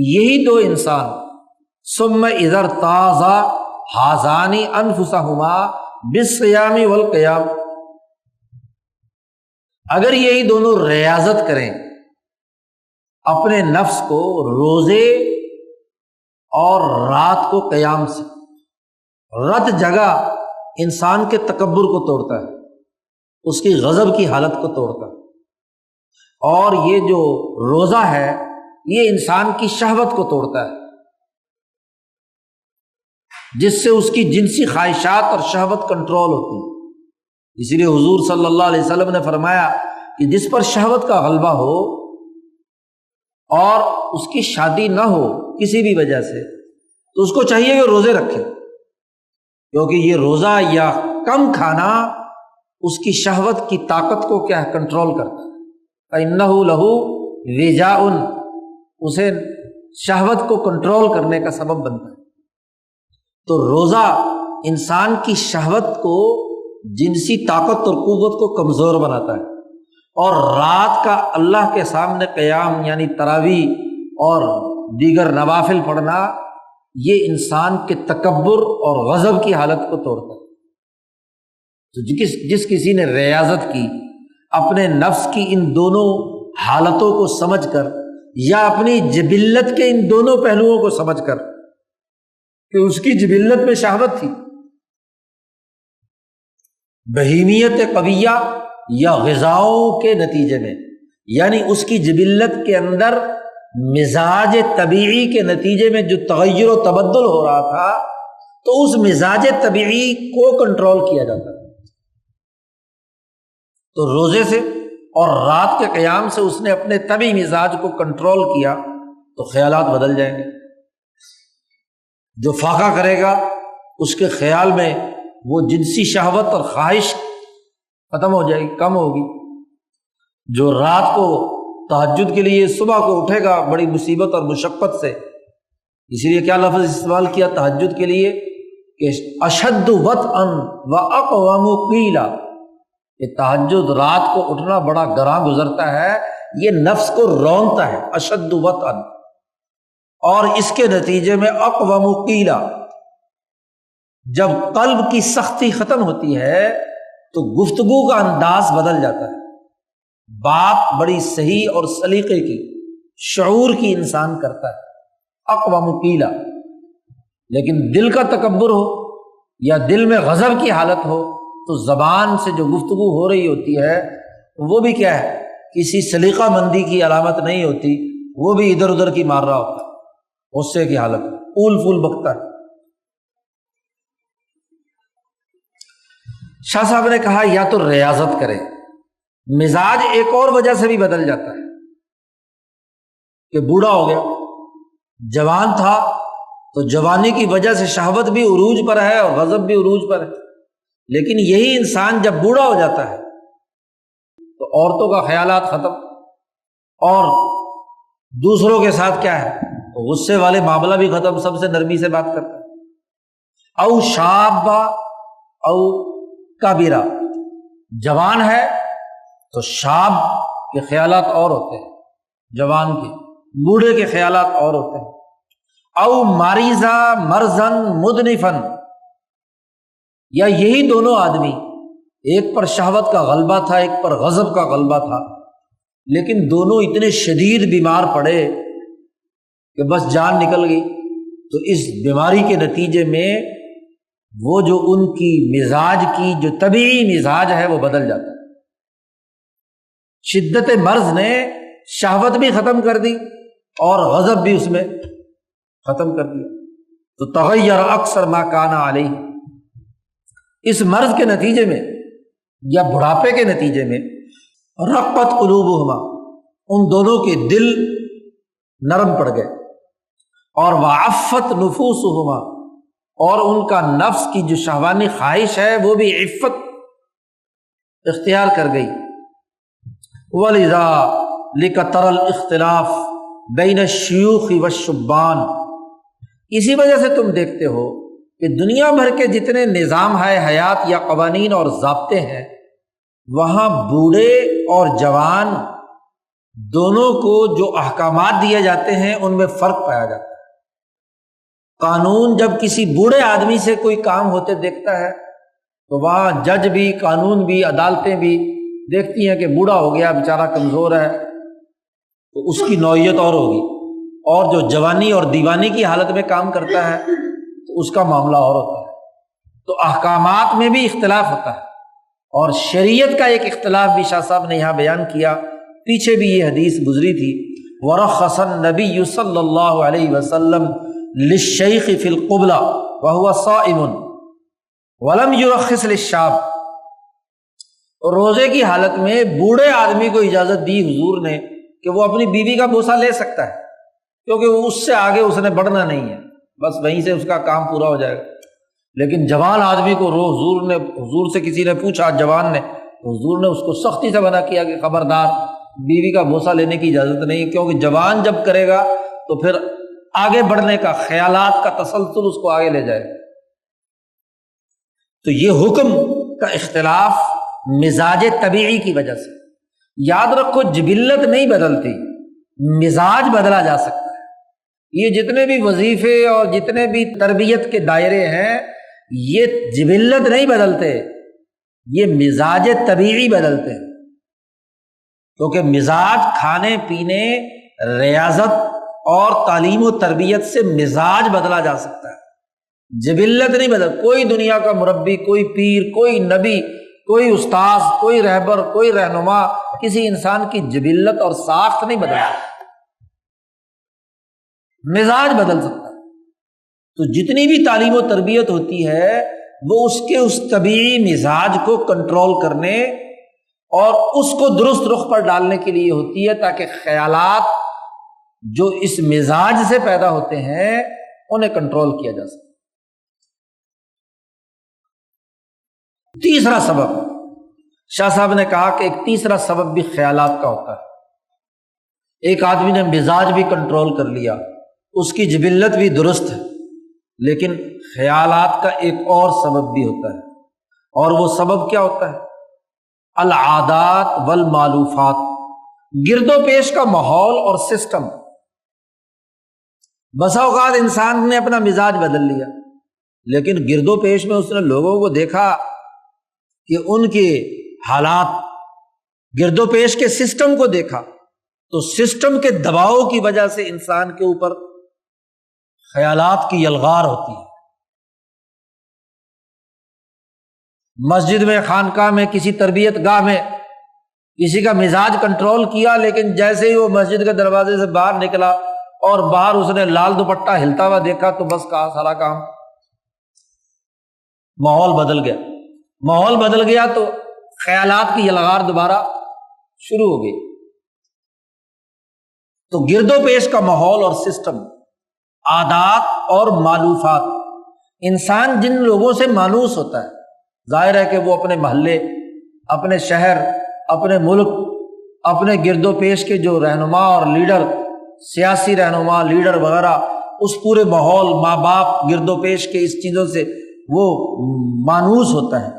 یہی دو انسان ثم اذا ارتاضا ہذان انفسہما بالصیام والقیام، اگر یہی دونوں ریاضت کریں اپنے نفس کو روزے اور رات کو قیام سے، رت جگہ انسان کے تکبر کو توڑتا ہے، اس کی غضب کی حالت کو توڑتا ہے، اور یہ جو روزہ ہے یہ انسان کی شہوت کو توڑتا ہے، جس سے اس کی جنسی خواہشات اور شہوت کنٹرول ہوتی ہے۔ اسی لیے حضور صلی اللہ علیہ وسلم نے فرمایا کہ جس پر شہوت کا غلبہ ہو اور اس کی شادی نہ ہو کسی بھی وجہ سے، تو اس کو چاہیے کہ روزے رکھے، کیونکہ یہ روزہ یا کم کھانا اس کی شہوت کی طاقت کو کیا ہے، کنٹرول کرتا ہے۔ فَإِنَّهُ لَهُ وِجَاءٌ، اسے شہوت کو کنٹرول کرنے کا سبب بنتا ہے۔ تو روزہ انسان کی شہوت کو، جنسی طاقت اور قوت کو کمزور بناتا ہے، اور رات کا اللہ کے سامنے قیام یعنی تراویح اور دیگر نوافل پڑھنا یہ انسان کے تکبر اور غضب کی حالت کو توڑتا ہے۔ تو جس کسی نے ریاضت کی اپنے نفس کی ان دونوں حالتوں کو سمجھ کر، یا اپنی جبلت کے ان دونوں پہلوؤں کو سمجھ کر کہ اس کی جبلت میں شہوت تھی، بہیمیت قویہ یا غذاؤں کے نتیجے میں، یعنی اس کی جبلت کے اندر مزاج طبیعی کے نتیجے میں جو تغیر و تبدل ہو رہا تھا، تو اس مزاج طبیعی کو کنٹرول کیا جاتا ہے۔ تو روزے سے اور رات کے قیام سے اس نے اپنے طبعی مزاج کو کنٹرول کیا تو خیالات بدل جائیں گے۔ جو فاقہ کرے گا اس کے خیال میں وہ جنسی شہوت اور خواہش ختم ہو جائے گی، کم ہوگی۔ جو رات کو تہجد کے لیے صبح کو اٹھے گا بڑی مصیبت اور مشقت سے، اسی لیے کیا لفظ استعمال کیا تہجد کے لیے کہ اشد وطئا واقوم قیلا، یہ تہجد رات کو اٹھنا بڑا گراں گزرتا ہے، یہ نفس کو رونتا ہے اشد وطئا، اور اس کے نتیجے میں اقوم قیلا، جب قلب کی سختی ختم ہوتی ہے تو گفتگو کا انداز بدل جاتا ہے، بات بڑی صحیح اور سلیقے کی، شعور کی انسان کرتا ہے، اقوم قیلا۔ لیکن دل کا تکبر ہو یا دل میں غضب کی حالت ہو تو زبان سے جو گفتگو ہو رہی ہوتی ہے وہ بھی کیا ہے، کسی سلیقہ مندی کی علامت نہیں ہوتی، وہ بھی ادھر ادھر کی مار رہا ہوتا ہے، غصے کی حالت میں پھول پھول بکتا ہے۔ شاہ صاحب نے کہا یا تو ریاضت کرے، مزاج ایک اور وجہ سے بھی بدل جاتا ہے کہ بوڑھا ہو گیا، جوان تھا تو جوانی کی وجہ سے شہوت بھی عروج پر ہے اور غضب بھی عروج پر ہے، لیکن یہی انسان جب بوڑھا ہو جاتا ہے تو عورتوں کا خیالات ختم، اور دوسروں کے ساتھ کیا ہے، غصے والے معاملہ بھی ختم، سب سے نرمی سے بات کرتا ہے۔ او شابہ او کبیرہ، جوان ہے تو شاب کے خیالات اور ہوتے ہیں، جوان کے، بوڑھے کے خیالات اور ہوتے ہیں۔ او مریضہ مرضن مدنفن، یا یہی دونوں آدمی، ایک پر شہوت کا غلبہ تھا ایک پر غضب کا غلبہ تھا، لیکن دونوں اتنے شدید بیمار پڑے کہ بس جان نکل گئی، تو اس بیماری کے نتیجے میں وہ جو ان کی مزاج کی جو طبیعی مزاج ہے وہ بدل جاتا ہے۔ شدت مرض نے شہوت بھی ختم کر دی اور غضب بھی اس میں ختم کر دیا، تو تغیر اکثر ما کان علیہ، اس مرض کے نتیجے میں یا بڑھاپے کے نتیجے میں رقت قلوبہما، ان دونوں کے دل نرم پڑ گئے، اور وعفت نفوسہما، اور ان کا نفس کی جو شہوانی خواہش ہے وہ بھی عفت اختیار کر گئی۔ وَلِذَا لِكَتَرَ الْاخْتِلَافِ بَيْنَ الشُّيُوخِ وَالشُّبَّانِ، اسی وجہ سے تم دیکھتے ہو کہ دنیا بھر کے جتنے نظام ہے حیات یا قوانین اور ضابطے ہیں، وہاں بوڑھے اور جوان دونوں کو جو احکامات دیے جاتے ہیں ان میں فرق پایا جاتا ہے۔ قانون جب کسی بوڑھے آدمی سے کوئی کام ہوتے دیکھتا ہے تو وہاں جج بھی، قانون بھی، عدالتیں بھی دیکھتی ہیں کہ بوڑھا ہو گیا، بیچارہ کمزور ہے، تو اس کی نوعیت اور ہوگی، اور جو جوانی اور دیوانی کی حالت میں کام کرتا ہے تو اس کا معاملہ اور ہوتا ہے۔ تو احکامات میں بھی اختلاف ہوتا ہے، اور شریعت کا ایک اختلاف بھی شاہ صاحب نے یہاں بیان کیا، پیچھے بھی یہ حدیث گزری تھی۔ وَرَخَّصَ النَّبِيُّ صلی اللہ علیہ وسلم لِلشَّيْخِ فِي الْقُبْلَةِ وَهُوَ صَائِمٌ وَلَمْ يُرَخِّصْ لِلشَّابِّ، روزے کی حالت میں بوڑھے آدمی کو اجازت دی حضور نے کہ وہ اپنی بیوی کا بوسہ لے سکتا ہے، کیونکہ وہ اس سے آگے اس نے بڑھنا نہیں ہے، بس وہیں سے اس کا کام پورا ہو جائے گا۔ لیکن جوان آدمی کو حضور سے کسی نے پوچھا، جوان نے، تو حضور نے اس کو سختی سے منع کیا کہ خبردار، بیوی کا بوسہ لینے کی اجازت نہیں، کیونکہ جوان جب کرے گا تو پھر آگے بڑھنے کا، خیالات کا تسلسل اس کو آگے لے جائے گا۔ تو یہ حکم کا اختلاف مزاج طبیعی کی وجہ سے، یاد رکھو جبلت نہیں بدلتی، مزاج بدلا جا سکتا ہے۔ یہ جتنے بھی وظیفے اور جتنے بھی تربیت کے دائرے ہیں، یہ جبلت نہیں بدلتے، یہ مزاج طبیعی بدلتے ہیں، کیونکہ مزاج کھانے پینے، ریاضت اور تعلیم و تربیت سے مزاج بدلا جا سکتا ہے، جبلت نہیں بدل۔ کوئی دنیا کا مربی، کوئی پیر، کوئی نبی، کوئی استاذ، کوئی رہبر، کوئی رہنما کسی انسان کی جبلت اور ساخت نہیں بدل سکتا، مزاج بدل سکتا ہے۔ تو جتنی بھی تعلیم و تربیت ہوتی ہے وہ اس طبیعی مزاج کو کنٹرول کرنے اور اس کو درست رخ پر ڈالنے کے لیے ہوتی ہے، تاکہ خیالات جو اس مزاج سے پیدا ہوتے ہیں انہیں کنٹرول کیا جا سکے۔ تیسرا سبب، شاہ صاحب نے کہا کہ ایک تیسرا سبب بھی خیالات کا ہوتا ہے۔ ایک آدمی نے مزاج بھی کنٹرول کر لیا، اس کی جبلت بھی درست ہے، لیکن خیالات کا ایک اور سبب بھی ہوتا ہے، اور وہ سبب کیا ہوتا ہے؟ العادات والمالوفات، گرد و پیش کا ماحول اور سسٹم۔ بسا اوقات انسان نے اپنا مزاج بدل لیا، لیکن گرد و پیش میں اس نے لوگوں کو دیکھا کہ ان کے حالات، گرد و پیش کے سسٹم کو دیکھا، تو سسٹم کے دباؤ کی وجہ سے انسان کے اوپر خیالات کی یلغار ہوتی ہے۔ مسجد میں، خانقاہ میں، کسی تربیت گاہ میں کسی کا مزاج کنٹرول کیا، لیکن جیسے ہی وہ مسجد کے دروازے سے باہر نکلا اور باہر اس نے لال دوپٹہ ہلتا ہوا دیکھا تو بس کہا سارا کام، ماحول بدل گیا۔ ماحول بدل گیا تو خیالات کی یلغار دوبارہ شروع ہو گئی۔ تو گرد و پیش کا ماحول اور سسٹم، عادات اور مالوفات، انسان جن لوگوں سے مانوس ہوتا ہے، ظاہر ہے کہ وہ اپنے محلے، اپنے شہر، اپنے ملک، اپنے گرد و پیش کے جو رہنما اور لیڈر، سیاسی رہنما، لیڈر وغیرہ، اس پورے ماحول، ماں باپ، گرد و پیش کے اس چیزوں سے وہ مانوس ہوتا ہے۔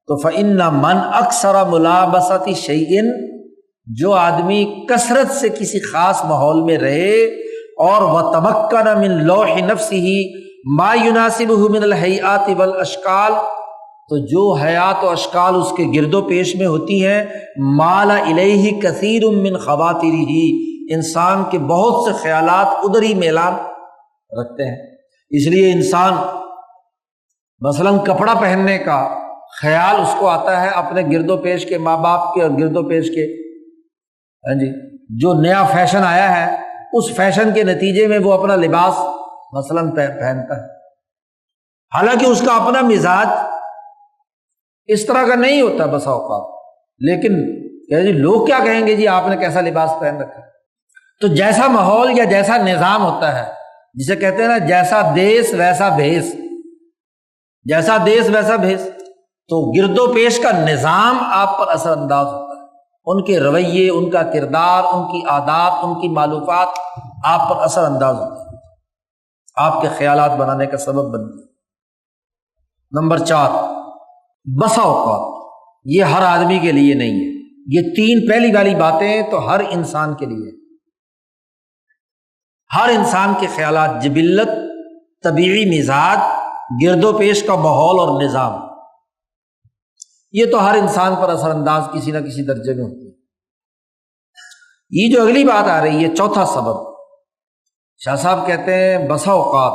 تو فَإِنَّ مَنْ أَكْثَرَ مُلَابَسَةِ شَيْءٍ، جو آدمی کثرت سے کسی خاص ماحول میں رہے اور وَتَمَكَّنَ مِنْ لَوْحِ نَفْسِهِ مَا يُنَاسِبُهُ مِنَ الْهَيْئَاتِ وَالْأَشْكَالِ، تو جو حیات و اشکال اس کے گرد و پیش میں ہوتی ہیں، مَالَ إِلَيْهِ كَثِيرٌ مِّنْ خَوَاطِرِهِ، انسان کے بہت سے خیالات ادھر ہی میلان رکھتے ہیں۔ اس لیے انسان مثلاً کپڑا پہننے کا خیال اس کو آتا ہے اپنے گرد و پیش کے، ماں باپ کے اور گرد و پیش کے، جو نیا فیشن آیا ہے اس فیشن کے نتیجے میں وہ اپنا لباس مثلاً پہنتا ہے، حالانکہ اس کا اپنا مزاج اس طرح کا نہیں ہوتا بسا اوقات، لیکن کہ جی لوگ کیا کہیں گے، جی آپ نے کیسا لباس پہن رکھا ہے۔ تو جیسا ماحول یا جیسا نظام ہوتا ہے، جسے کہتے ہیں نا جیسا دیس ویسا بھیس، جیسا دیس ویسا بھیس، تو گرد و پیش کا نظام آپ پر اثر انداز ہوتا ہے، ان کے رویے، ان کا کردار، ان کی عادات، ان کی معلومات آپ پر اثر انداز ہوتے ہیں، آپ کے خیالات بنانے کا سبب بنتے ہیں۔ نمبر 4، بسا اوقات یہ ہر آدمی کے لیے نہیں ہے، یہ 3 پہلی والی باتیں تو ہر انسان کے لیے، ہر انسان کے خیالات، جبلت، طبیعی مزاج، گرد و پیش کا ماحول اور نظام، یہ تو ہر انسان پر اثر انداز کسی نہ کسی درجے میں ہوتی ہے۔ یہ جو اگلی بات آ رہی ہے، چوتھا سبب، شاہ صاحب کہتے ہیں بسا اوقات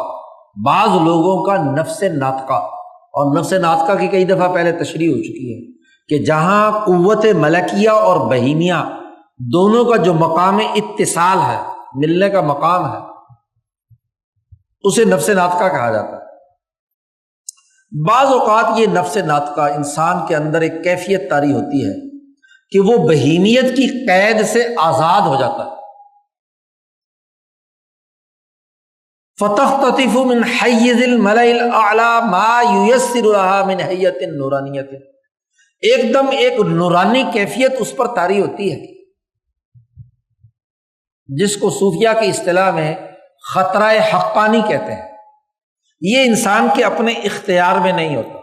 بعض لوگوں کا نفس ناطقہ، اور نفس ناطقہ کی کئی دفعہ پہلے تشریح ہو چکی ہے کہ جہاں قوت ملکیہ اور بہیمیہ دونوں کا جو مقام اتصال ہے، ملنے کا مقام ہے، اسے نفس ناطقہ کہا جاتا ہے۔ بعض اوقات یہ نفس ناطقہ انسان کے اندر ایک کیفیت طاری ہوتی ہے کہ وہ بہیمیت کی قید سے آزاد ہو جاتا ہے۔ فَتَخْتَطِفُ مِنْ حَيِّزِ الْمَلَئِ الْأَعْلَى مَا يُيَسِّرُ لَهَا مِنْ حَيَّةٍ نُورَانِيَّةٍ، ایک دم ایک نورانی کیفیت اس پر طاری ہوتی ہے، جس کو صوفیہ کی اصطلاح میں خطرہ حقانی کہتے ہیں۔ یہ انسان کے اپنے اختیار میں نہیں ہوتا،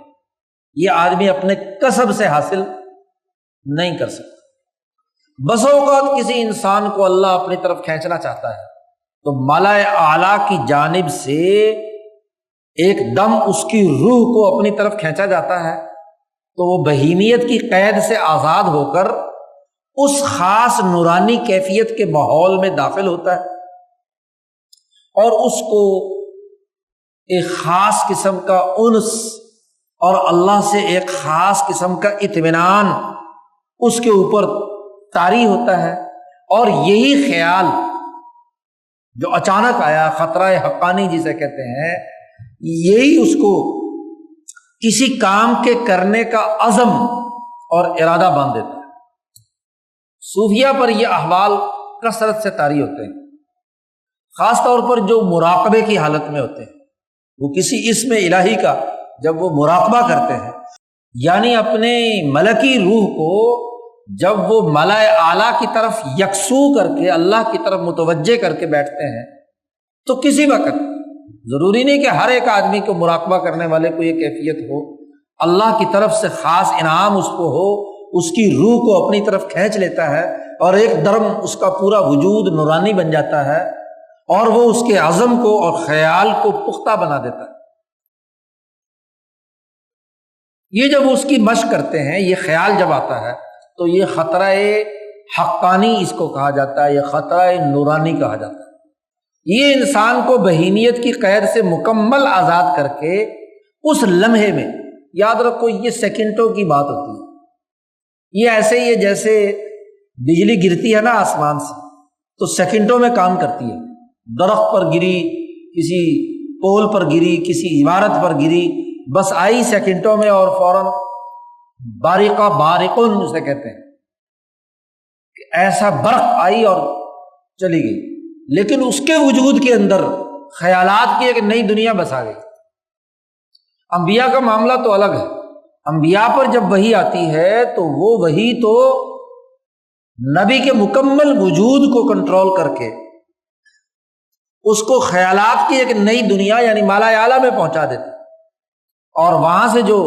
یہ آدمی اپنے کسب سے حاصل نہیں کر سکتا۔ بس اوقات کسی انسان کو اللہ اپنی طرف کھینچنا چاہتا ہے تو مالا اعلیٰ کی جانب سے ایک دم اس کی روح کو اپنی طرف کھینچا جاتا ہے، تو وہ بہیمیت کی قید سے آزاد ہو کر اس خاص نورانی کیفیت کے ماحول میں داخل ہوتا ہے، اور اس کو ایک خاص قسم کا انس اور اللہ سے ایک خاص قسم کا اطمینان اس کے اوپر طاری ہوتا ہے، اور یہی خیال جو اچانک آیا، خطرہ حقانی جسے کہتے ہیں، یہی اس کو کسی کام کے کرنے کا عزم اور ارادہ باندھ دیتا ہے۔ صوفیہ پر یہ احوال کثرت سے طاری ہوتے ہیں، خاص طور پر جو مراقبے کی حالت میں ہوتے ہیں، وہ کسی اسم الہی کا جب وہ مراقبہ کرتے ہیں، یعنی اپنے ملکی روح کو جب وہ ملائے اعلیٰ کی طرف یکسو کر کے اللہ کی طرف متوجہ کر کے بیٹھتے ہیں، تو کسی وقت ضروری نہیں کہ ہر ایک آدمی کو مراقبہ کرنے والے کو یہ کیفیت ہو، اللہ کی طرف سے خاص انعام اس کو ہو، اس کی روح کو اپنی طرف کھینچ لیتا ہے اور ایک درم اس کا پورا وجود نورانی بن جاتا ہے، اور وہ اس کے عزم کو اور خیال کو پختہ بنا دیتا ہے۔ یہ جب اس کی مشق کرتے ہیں، یہ خیال جب آتا ہے تو یہ خطرہ حقانی اس کو کہا جاتا ہے، یہ خطرہ نورانی کہا جاتا ہے۔ یہ انسان کو بہیمیت کی قید سے مکمل آزاد کر کے اس لمحے میں، یاد رکھو یہ سیکنڈوں کی بات ہوتی ہے، یہ ایسے ہی ہے جیسے بجلی گرتی ہے نا آسمان سے تو سیکنڈوں میں کام کرتی ہے، درخت پر گری، کسی پول پر گری، کسی عمارت پر گری، بس آئی سیکنڈوں میں اور فوراً بارقہ بارقن اسے کہتے ہیں کہ ایسا برق آئی اور چلی گئی، لیکن اس کے وجود کے اندر خیالات کی ایک نئی دنیا بسا گئی۔ انبیاء کا معاملہ تو الگ ہے، انبیاء پر جب وحی آتی ہے تو وہ وحی تو نبی کے مکمل وجود کو کنٹرول کر کے اس کو خیالات کی ایک نئی دنیا یعنی مالا اعلیٰ میں پہنچا دیتی، اور وہاں سے جو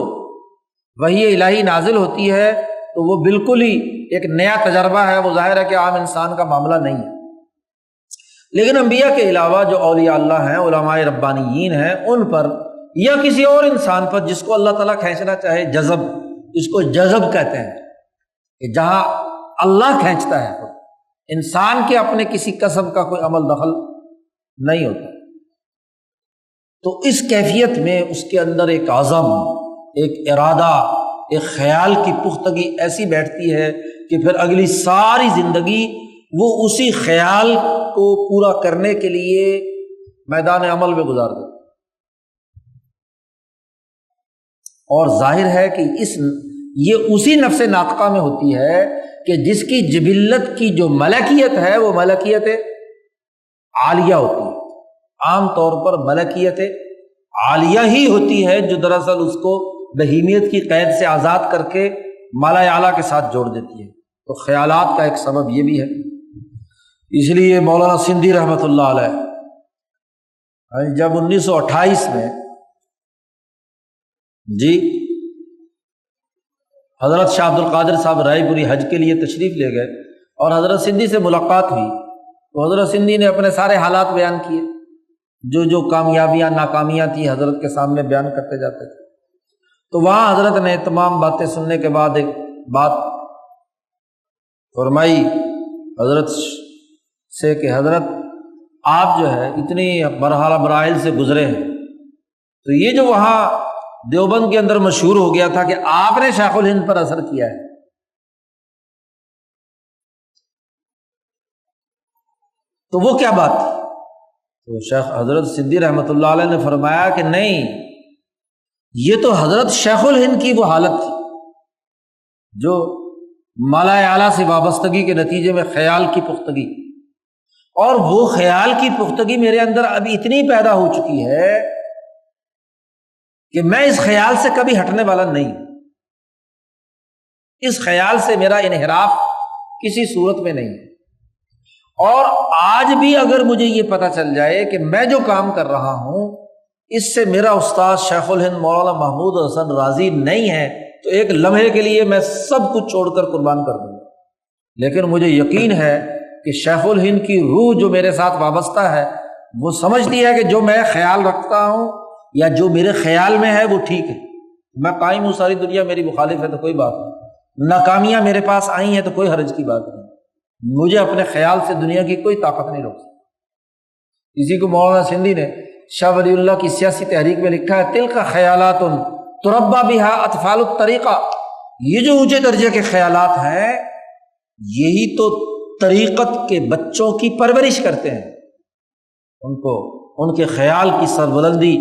وحی الہی نازل ہوتی ہے تو وہ بالکل ہی ایک نیا تجربہ ہے، وہ ظاہر ہے کہ عام انسان کا معاملہ نہیں ہے۔ لیکن انبیاء کے علاوہ جو اولیاء اللہ ہیں، علماء ربانیین ہیں، ان پر یا کسی اور انسان پر جس کو اللہ تعالیٰ کھینچنا چاہے، جذب، اس کو جذب کہتے ہیں کہ جہاں اللہ کھینچتا ہے، انسان کے اپنے کسی قسم کا کوئی عمل دخل نہیں ہوتا، تو اس کیفیت میں اس کے اندر ایک عزم، ایک ارادہ، ایک خیال کی پختگی ایسی بیٹھتی ہے کہ پھر اگلی ساری زندگی وہ اسی خیال کو پورا کرنے کے لیے میدان عمل میں گزار دیتا۔ اور ظاہر ہے کہ یہ اسی نفس ناطقہ میں ہوتی ہے کہ جس کی جبلت کی جو ملکیت ہے وہ ملکیت عالیہ ہوتی ہے۔ عام طور پر ملکیت عالیہ ہی ہوتی ہے جو دراصل اس کو بہیمیت کی قید سے آزاد کر کے مالا اعلیٰ کے ساتھ جوڑ دیتی ہے۔ تو خیالات کا ایک سبب یہ بھی ہے۔ اس لیے مولانا سندھی رحمۃ اللہ علیہ جب 1928 میں حضرت شاہ عبد القادر صاحب رائے پوری حج کے لیے تشریف لے گئے اور حضرت سندھی سے ملاقات ہوئی، تو حضرت سندھی نے اپنے سارے حالات بیان کیے، جو کامیابیاں ناکامیاں تھیں حضرت کے سامنے بیان کرتے جاتے تھے۔ تو وہاں حضرت نے تمام باتیں سننے کے بعد ایک بات فرمائی حضرت سے کہ حضرت آپ جو ہے اتنی مراحل سے گزرے ہیں، تو یہ جو وہاں دیوبند کے اندر مشہور ہو گیا تھا کہ آپ نے شیخ الہند پر اثر کیا ہے، تو وہ کیا بات تھی؟ تو شیخ حضرت سندھی رحمۃ اللہ علیہ نے فرمایا کہ نہیں، یہ تو حضرت شیخ الہند کی وہ حالت تھی جو مالا اعلیٰ سے وابستگی کے نتیجے میں خیال کی پختگی، اور وہ خیال کی پختگی میرے اندر ابھی اتنی پیدا ہو چکی ہے کہ میں اس خیال سے کبھی ہٹنے والا نہیں، اس خیال سے میرا انحراف کسی صورت میں نہیں ہے۔ اور آج بھی اگر مجھے یہ پتہ چل جائے کہ میں جو کام کر رہا ہوں اس سے میرا استاد شیخ الہند مولانا محمود حسن رازی نہیں ہے، تو ایک لمحے کے لیے میں سب کچھ چھوڑ کر قربان کر دوں گا، لیکن مجھے یقین ہے کہ شیخ الہند کی روح جو میرے ساتھ وابستہ ہے وہ سمجھتی ہے کہ جو میں خیال رکھتا ہوں یا جو میرے خیال میں ہے وہ ٹھیک ہے، میں قائم ہوں، ساری دنیا میری مخالف ہے تو کوئی بات نہیں، ناکامیاں میرے پاس آئی ہیں تو کوئی حرج کی بات نہیں، مجھے اپنے خیال سے دنیا کی کوئی طاقت نہیں روک سکتی۔ اسی کو مولانا سندھی نے شاہ ولی اللہ کی سیاسی تحریک میں لکھا ہے، تلک خیالات تربا بہا اطفال الطریقہ، یہ جو اونچے درجے کے خیالات ہیں یہی تو طریقت کے بچوں کی پرورش کرتے ہیں، ان کو ان کے خیال کی سربلندی،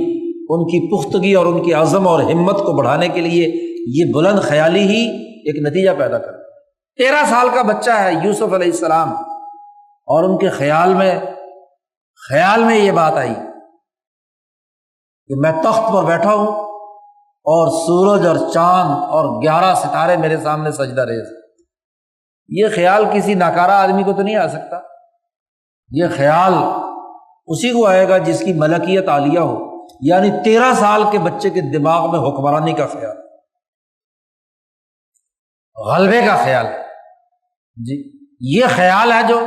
ان کی پختگی اور ان کی عزم اور ہمت کو بڑھانے کے لیے یہ بلند خیالی ہی ایک نتیجہ پیدا کرتا ہے۔ 13 سال کا بچہ ہے یوسف علیہ السلام، اور ان کے خیال میں یہ بات آئی کہ میں تخت پر بیٹھا ہوں اور سورج اور چاند اور 11 ستارے میرے سامنے سجدہ ریز۔ یہ خیال کسی ناکارہ آدمی کو تو نہیں آ سکتا، یہ خیال اسی کو آئے گا جس کی ملکیت عالیہ ہو، یعنی 13 سال کے بچے کے دماغ میں حکمرانی کا خیال، غلبے کا خیال جی، یہ خیال ہے جو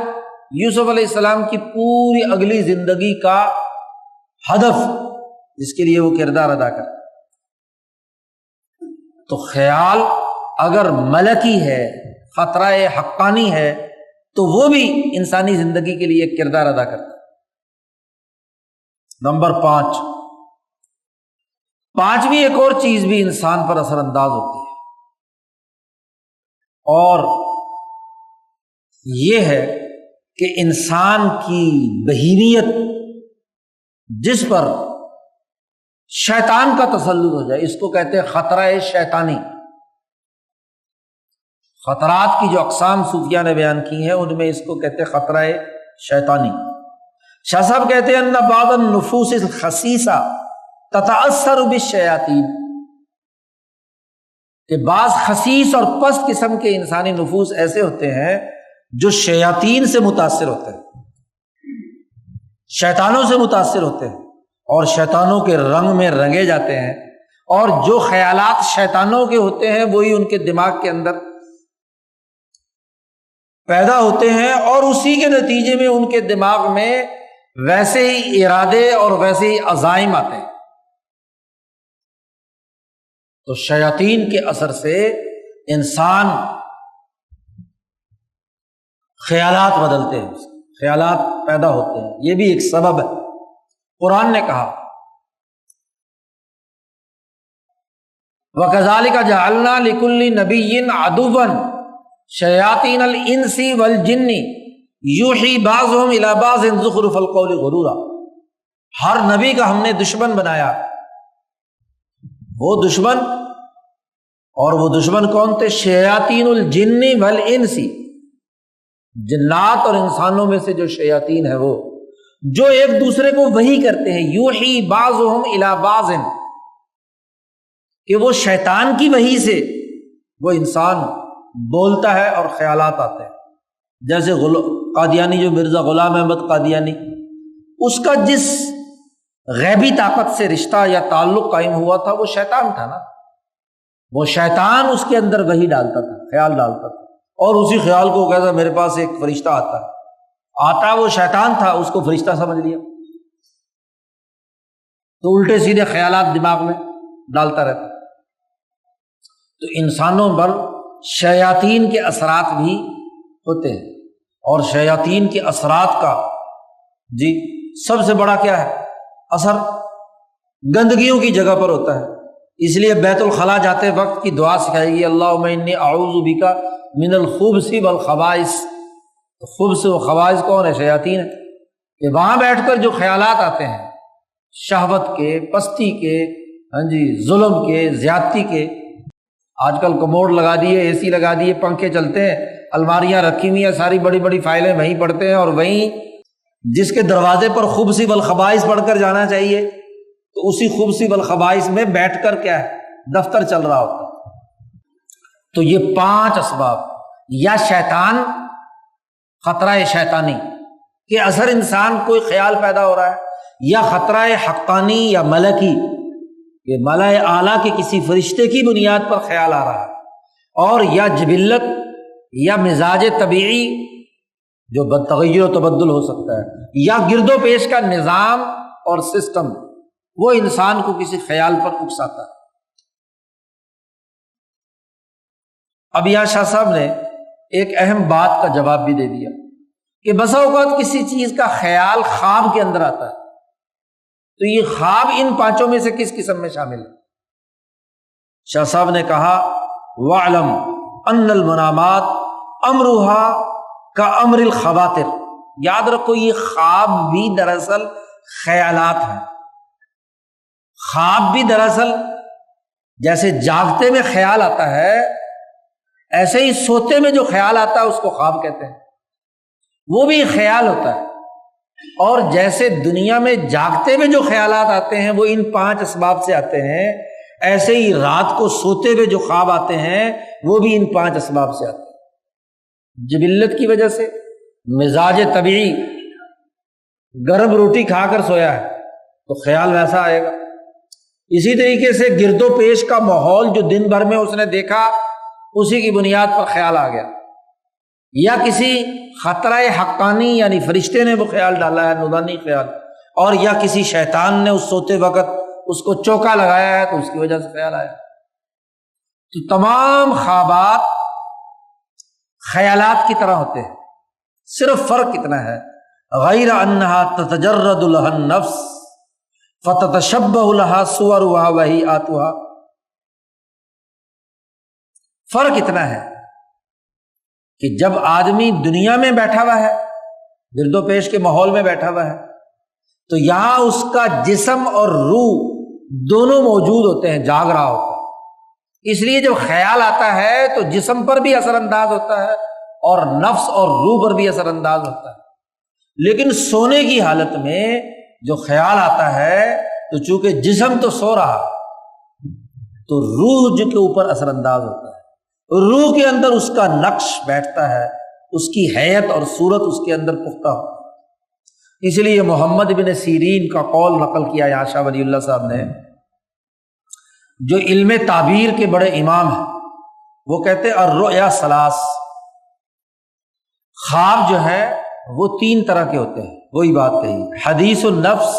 یوسف علیہ السلام کی پوری اگلی زندگی کا ہدف، جس کے لیے وہ کردار ادا کرتا۔ تو خیال اگر ملکی ہے، خطرہ حقانی ہے، تو وہ بھی انسانی زندگی کے لیے ایک کردار ادا کرتا ہے۔ نمبر 5، پانچویں ایک اور چیز بھی انسان پر اثر انداز ہوتی ہے، اور یہ ہے کہ انسان کی بہیمیت جس پر شیطان کا تسلط ہو جائے، اس کو کہتے ہیں خطرہ شیطانی۔ خطرات کی جو اقسام صوفیہ نے بیان کی ہیں ان میں اس کو کہتے ہیں خطرہ شیطانی۔ شاہ صاحب کہتے ہیں ان بعض النفوس الخسیسہ تتاثر بالشیاطین، کہ بعض خسیس اور پست قسم کے انسانی نفوس ایسے ہوتے ہیں جو شیاطین سے متاثر ہوتے ہیں، شیطانوں سے متاثر ہوتے ہیں اور شیطانوں کے رنگ میں رنگے جاتے ہیں، اور جو خیالات شیطانوں کے ہوتے ہیں وہی ان کے دماغ کے اندر پیدا ہوتے ہیں، اور اسی کے نتیجے میں ان کے دماغ میں ویسے ہی ارادے اور ویسے ہی عزائم آتے ہیں۔ تو شیاطین کے اثر سے انسان خیالات بدلتے ہیں، خیالات پیدا ہوتے ہیں، یہ بھی ایک سبب ہے۔ قرآن نے کہا وَكَذَلِكَ جَعَلْنَا لِكُلِّ نَبِيٍّ عَدُوًّا شَيَاطِينَ الْإِنسِ وَالْجِنِّ یوحی بعضهم الی بعض زخرف القول غرورا، ہر نبی کا ہم نے دشمن بنایا، وہ دشمن اور وہ دشمن کون تھے؟ شیاطین الجن والانس، جنات اور انسانوں میں سے جو شیاطین ہے وہ، جو ایک دوسرے کو وحی کرتے ہیں، یوحی بعضهم الی بعض، کہ وہ شیطان کی وحی سے وہ انسان بولتا ہے اور خیالات آتے ہیں۔ جیسے قادیانی جو مرزا غلام احمد قادیانی، اس کا جس غیبی طاقت سے رشتہ یا تعلق قائم ہوا تھا وہ شیطان تھا نا، وہ شیطان اس کے اندر وحی ڈالتا تھا، خیال ڈالتا تھا، اور اسی خیال کو کہتا میرے پاس ایک فرشتہ آتا وہ شیطان تھا، اس کو فرشتہ سمجھ لیا، تو الٹے سیدھے خیالات دماغ میں ڈالتا رہتا۔ تو انسانوں پر شیاطین کے اثرات بھی ہوتے ہیں، اور شیاطین کے اثرات کا سب سے بڑا کیا ہے اثر؟ گندگیوں کی جگہ پر ہوتا ہے۔ اس لیے بیت الخلاء جاتے وقت کی دعا سکھائے گی، اللہم انی اعوذ بک من الخبث والخبائث۔ خبث و خبائث کون ہے؟ شیاطین ہے، کہ وہاں بیٹھ کر جو خیالات آتے ہیں شہوت کے، پستی کے، ظلم کے، زیادتی کے۔ آج کل کموڈ لگا دیے، اے سی لگا دیے، پنکھے چلتے ہیں، الماریاں رکھی ہوئی ہیں، ساری بڑی بڑی فائلیں وہیں پڑھتے ہیں، اور وہیں جس کے دروازے پر خبث والخبائث پڑھ کر جانا چاہیے تو اسی خبث والخبائث میں بیٹھ کر کیا ہے دفتر چل رہا ہوتا ہے۔ تو یہ 5 اسباب، یا شیطان، خطرہ شیطانی کہ اثر انسان کوئی خیال پیدا ہو رہا ہے، یا خطرہ حقانی یا ملکی کہ ملائے اعلیٰ کے کسی فرشتے کی بنیاد پر خیال آ رہا ہے، اور یا جبلت یا مزاج طبیعی جو تغیر و تبدل ہو سکتا ہے، یا گرد و پیش کا نظام اور سسٹم وہ انسان کو کسی خیال پر اکساتا ہے۔ اب یہاں شاہ صاحب نے ایک اہم بات کا جواب بھی دے دیا کہ بسا اوقات کسی چیز کا خیال خواب کے اندر آتا ہے، تو یہ خواب ان 5 میں سے کس قسم میں شامل ہے؟ شاہ صاحب نے کہا وَاعْلَمْ أَنَّ الْمَنَامَاتِ أَمْرُهَا كَأَمْرِ الْخَوَاطِرِ۔ یاد رکھو یہ خواب بھی دراصل خیالات ہیں۔ خواب بھی دراصل جیسے جاگتے میں خیال آتا ہے، ایسے ہی سوتے میں جو خیال آتا ہے اس کو خواب کہتے ہیں، وہ بھی خیال ہوتا ہے۔ اور جیسے دنیا میں جاگتے میں جو خیالات آتے ہیں وہ ان 5 اسباب سے آتے ہیں، ایسے ہی رات کو سوتے ہوئے جو خواب آتے ہیں وہ بھی ان 5 اسباب سے آتے ہیں۔ جبلت کی وجہ سے، مزاج طبیعی، گرم روٹی کھا کر سویا ہے تو خیال ویسا آئے گا۔ اسی طریقے سے گرد و پیش کا ماحول جو دن بھر میں اس نے دیکھا اسی کی بنیاد پر خیال آ گیا، یا کسی خطرہ حقانی یعنی فرشتے نے وہ خیال ڈالا ہے، نورانی خیال، اور یا کسی شیطان نے اس سوتے وقت اس کو چوکا لگایا ہے تو اس کی وجہ سے خیال آیا۔ تو تمام خوابات خیالات کی طرح ہوتے ہیں، صرف فرق اتنا ہے غیر انہا تتجرد لها النفس فتتشبہ لها صورها وہیئاتها۔ فرق اتنا ہے کہ جب آدمی دنیا میں بیٹھا ہوا ہے، گرد و پیش کے ماحول میں بیٹھا ہوا ہے، تو یہاں اس کا جسم اور روح دونوں موجود ہوتے ہیں، جاگ رہا ہوتا ہے۔ اس لیے جب خیال آتا ہے تو جسم پر بھی اثر انداز ہوتا ہے اور نفس اور روح پر بھی اثر انداز ہوتا ہے۔ لیکن سونے کی حالت میں جو خیال آتا ہے تو چونکہ جسم تو سو رہا تو روح جو کے اوپر اثر انداز ہوتا ہے، روح کے اندر اس کا نقش بیٹھتا ہے، اس کی حیت اور صورت اس کے اندر پختہ ہوتا ہے۔ اس لیے محمد بن سیرین کا قول نقل کیا یہاں شاہ ولی اللہ صاحب نے، جو علم تعبیر کے بڑے امام ہیں، وہ کہتے ہیں الرؤیا ثلاث، خواب جو ہے وہ 3 طرح کے ہوتے ہیں۔ وہی بات کہی، حدیث النفس،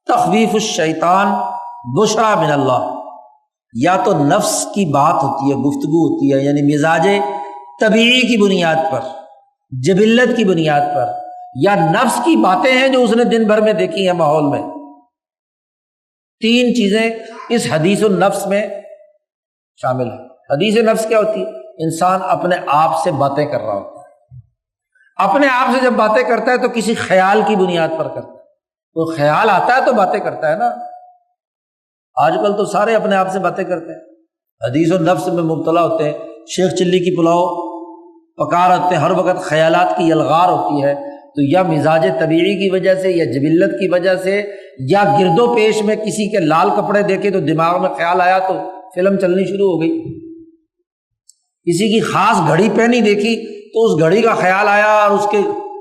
تخویف الشیطان، بشرا من اللہ۔ یا تو نفس کی بات ہوتی ہے، گفتگو ہوتی ہے، یعنی مزاج طبیعی کی بنیاد پر، جبلت کی بنیاد پر، یا نفس کی باتیں ہیں جو اس نے دن بھر میں دیکھی ہیں ماحول میں۔ 3 چیزیں اس حدیث النفس میں شامل ہیں۔ حدیث نفس کیا ہوتی ہے؟ انسان اپنے آپ سے باتیں کر رہا ہوتا ہے، اپنے آپ سے جب باتیں کرتا ہے تو کسی خیال کی بنیاد پر کرتا ہے، تو خیال آتا ہے تو باتیں کرتا ہے نا۔ آج کل تو سارے اپنے آپ سے باتیں کرتے ہیں، حدیث و نفس میں مبتلا ہوتے ہیں، شیخ چلی کی پلاؤ پکا رہتے ہیں، ہر وقت خیالات کی یلغار ہوتی ہے، تو یا مزاج طبیعی کی وجہ سے یا جبلت کی وجہ سے یا گرد و پیش میں کسی کے لال کپڑے دیکھے تو دماغ میں خیال آیا تو فلم چلنی شروع ہو گئی، کسی کی خاص گھڑی پہنی دیکھی تو اس گھڑی کا خیال آیا اور اس کے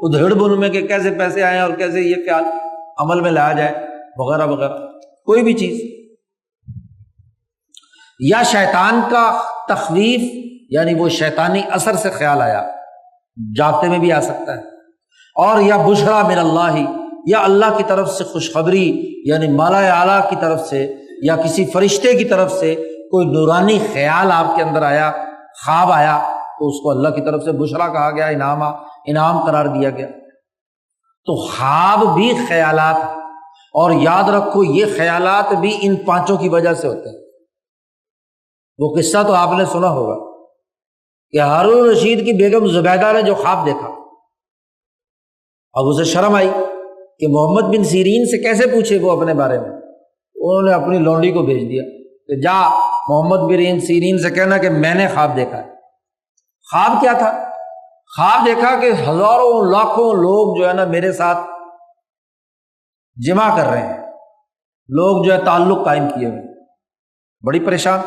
ادھیڑ بن میں کہ کیسے پیسے آئیں اور کیسے یہ خیال عمل میں لایا جائے وغیرہ وغیرہ، کوئی بھی چیز، یا شیطان کا تخویف یعنی وہ شیطانی اثر سے خیال آیا، جاگتے میں بھی آ سکتا ہے، اور یا بشرا من اللہ، یا اللہ کی طرف سے خوشخبری یعنی مالا اعلیٰ کی طرف سے یا کسی فرشتے کی طرف سے کوئی نورانی خیال آپ کے اندر آیا، خواب آیا، تو اس کو اللہ کی طرف سے بشرا کہا گیا، انعام قرار دیا گیا۔ تو خواب بھی خیالات، اور یاد رکھو یہ خیالات بھی ان پانچوں کی وجہ سے ہوتے ہیں۔ وہ قصہ تو آپ نے سنا ہوگا کہ ہارون رشید کی بیگم زبیدہ نے جو خواب دیکھا، اب اسے شرم آئی کہ محمد بن سیرین سے کیسے پوچھے وہ اپنے بارے میں، انہوں نے اپنی لونڈی کو بھیج دیا کہ جا محمد بن سیرین سے کہنا کہ میں نے خواب دیکھا ہے۔ خواب کیا تھا؟ خواب دیکھا کہ ہزاروں لاکھوں لوگ جو ہے نا میرے ساتھ جمع کر رہے ہیں، لوگ جو ہے تعلق قائم کیے ہوئے، بڑی پریشان۔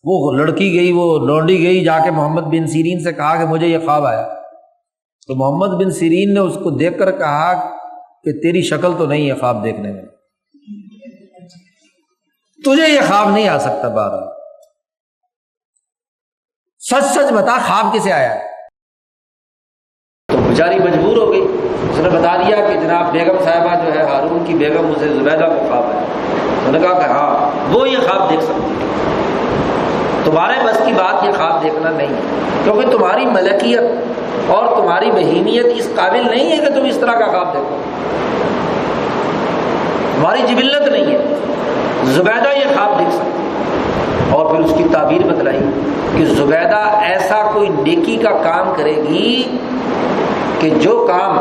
وہ لڑکی گئی، وہ لونڈی گئی، جا کے محمد بن سیرین سے کہا کہ مجھے یہ خواب آیا، تو محمد بن سیرین نے اس کو دیکھ کر کہا کہ تیری شکل تو نہیں ہے خواب دیکھنے میں، تجھے یہ خواب نہیں آ سکتا، بارہ سچ سچ بتا خواب کسے آیا ہے؟ تو بیچاری مجبور ہو گئی، اس نے بتا دیا کہ جناب بیگم صاحبہ جو ہے ہارون کی بیگم مجھے زبیدہ کو خواب ہے۔ انہوں نے کہا کہ ہاں وہ یہ خواب دیکھ سکتی ہے، تمہارے بس کی بات یہ خواب دیکھنا نہیں ہے، کیونکہ تمہاری ملکیت اور تمہاری بہیمیت اس قابل نہیں ہے کہ تم اس طرح کا خواب دیکھو، تمہاری جبلت نہیں ہے۔ زبیدہ یہ خواب دیکھ سکتی ہے، اور پھر اس کی تعبیر بتلائی کہ زبیدہ ایسا کوئی نیکی کا کام کرے گی کہ جو کام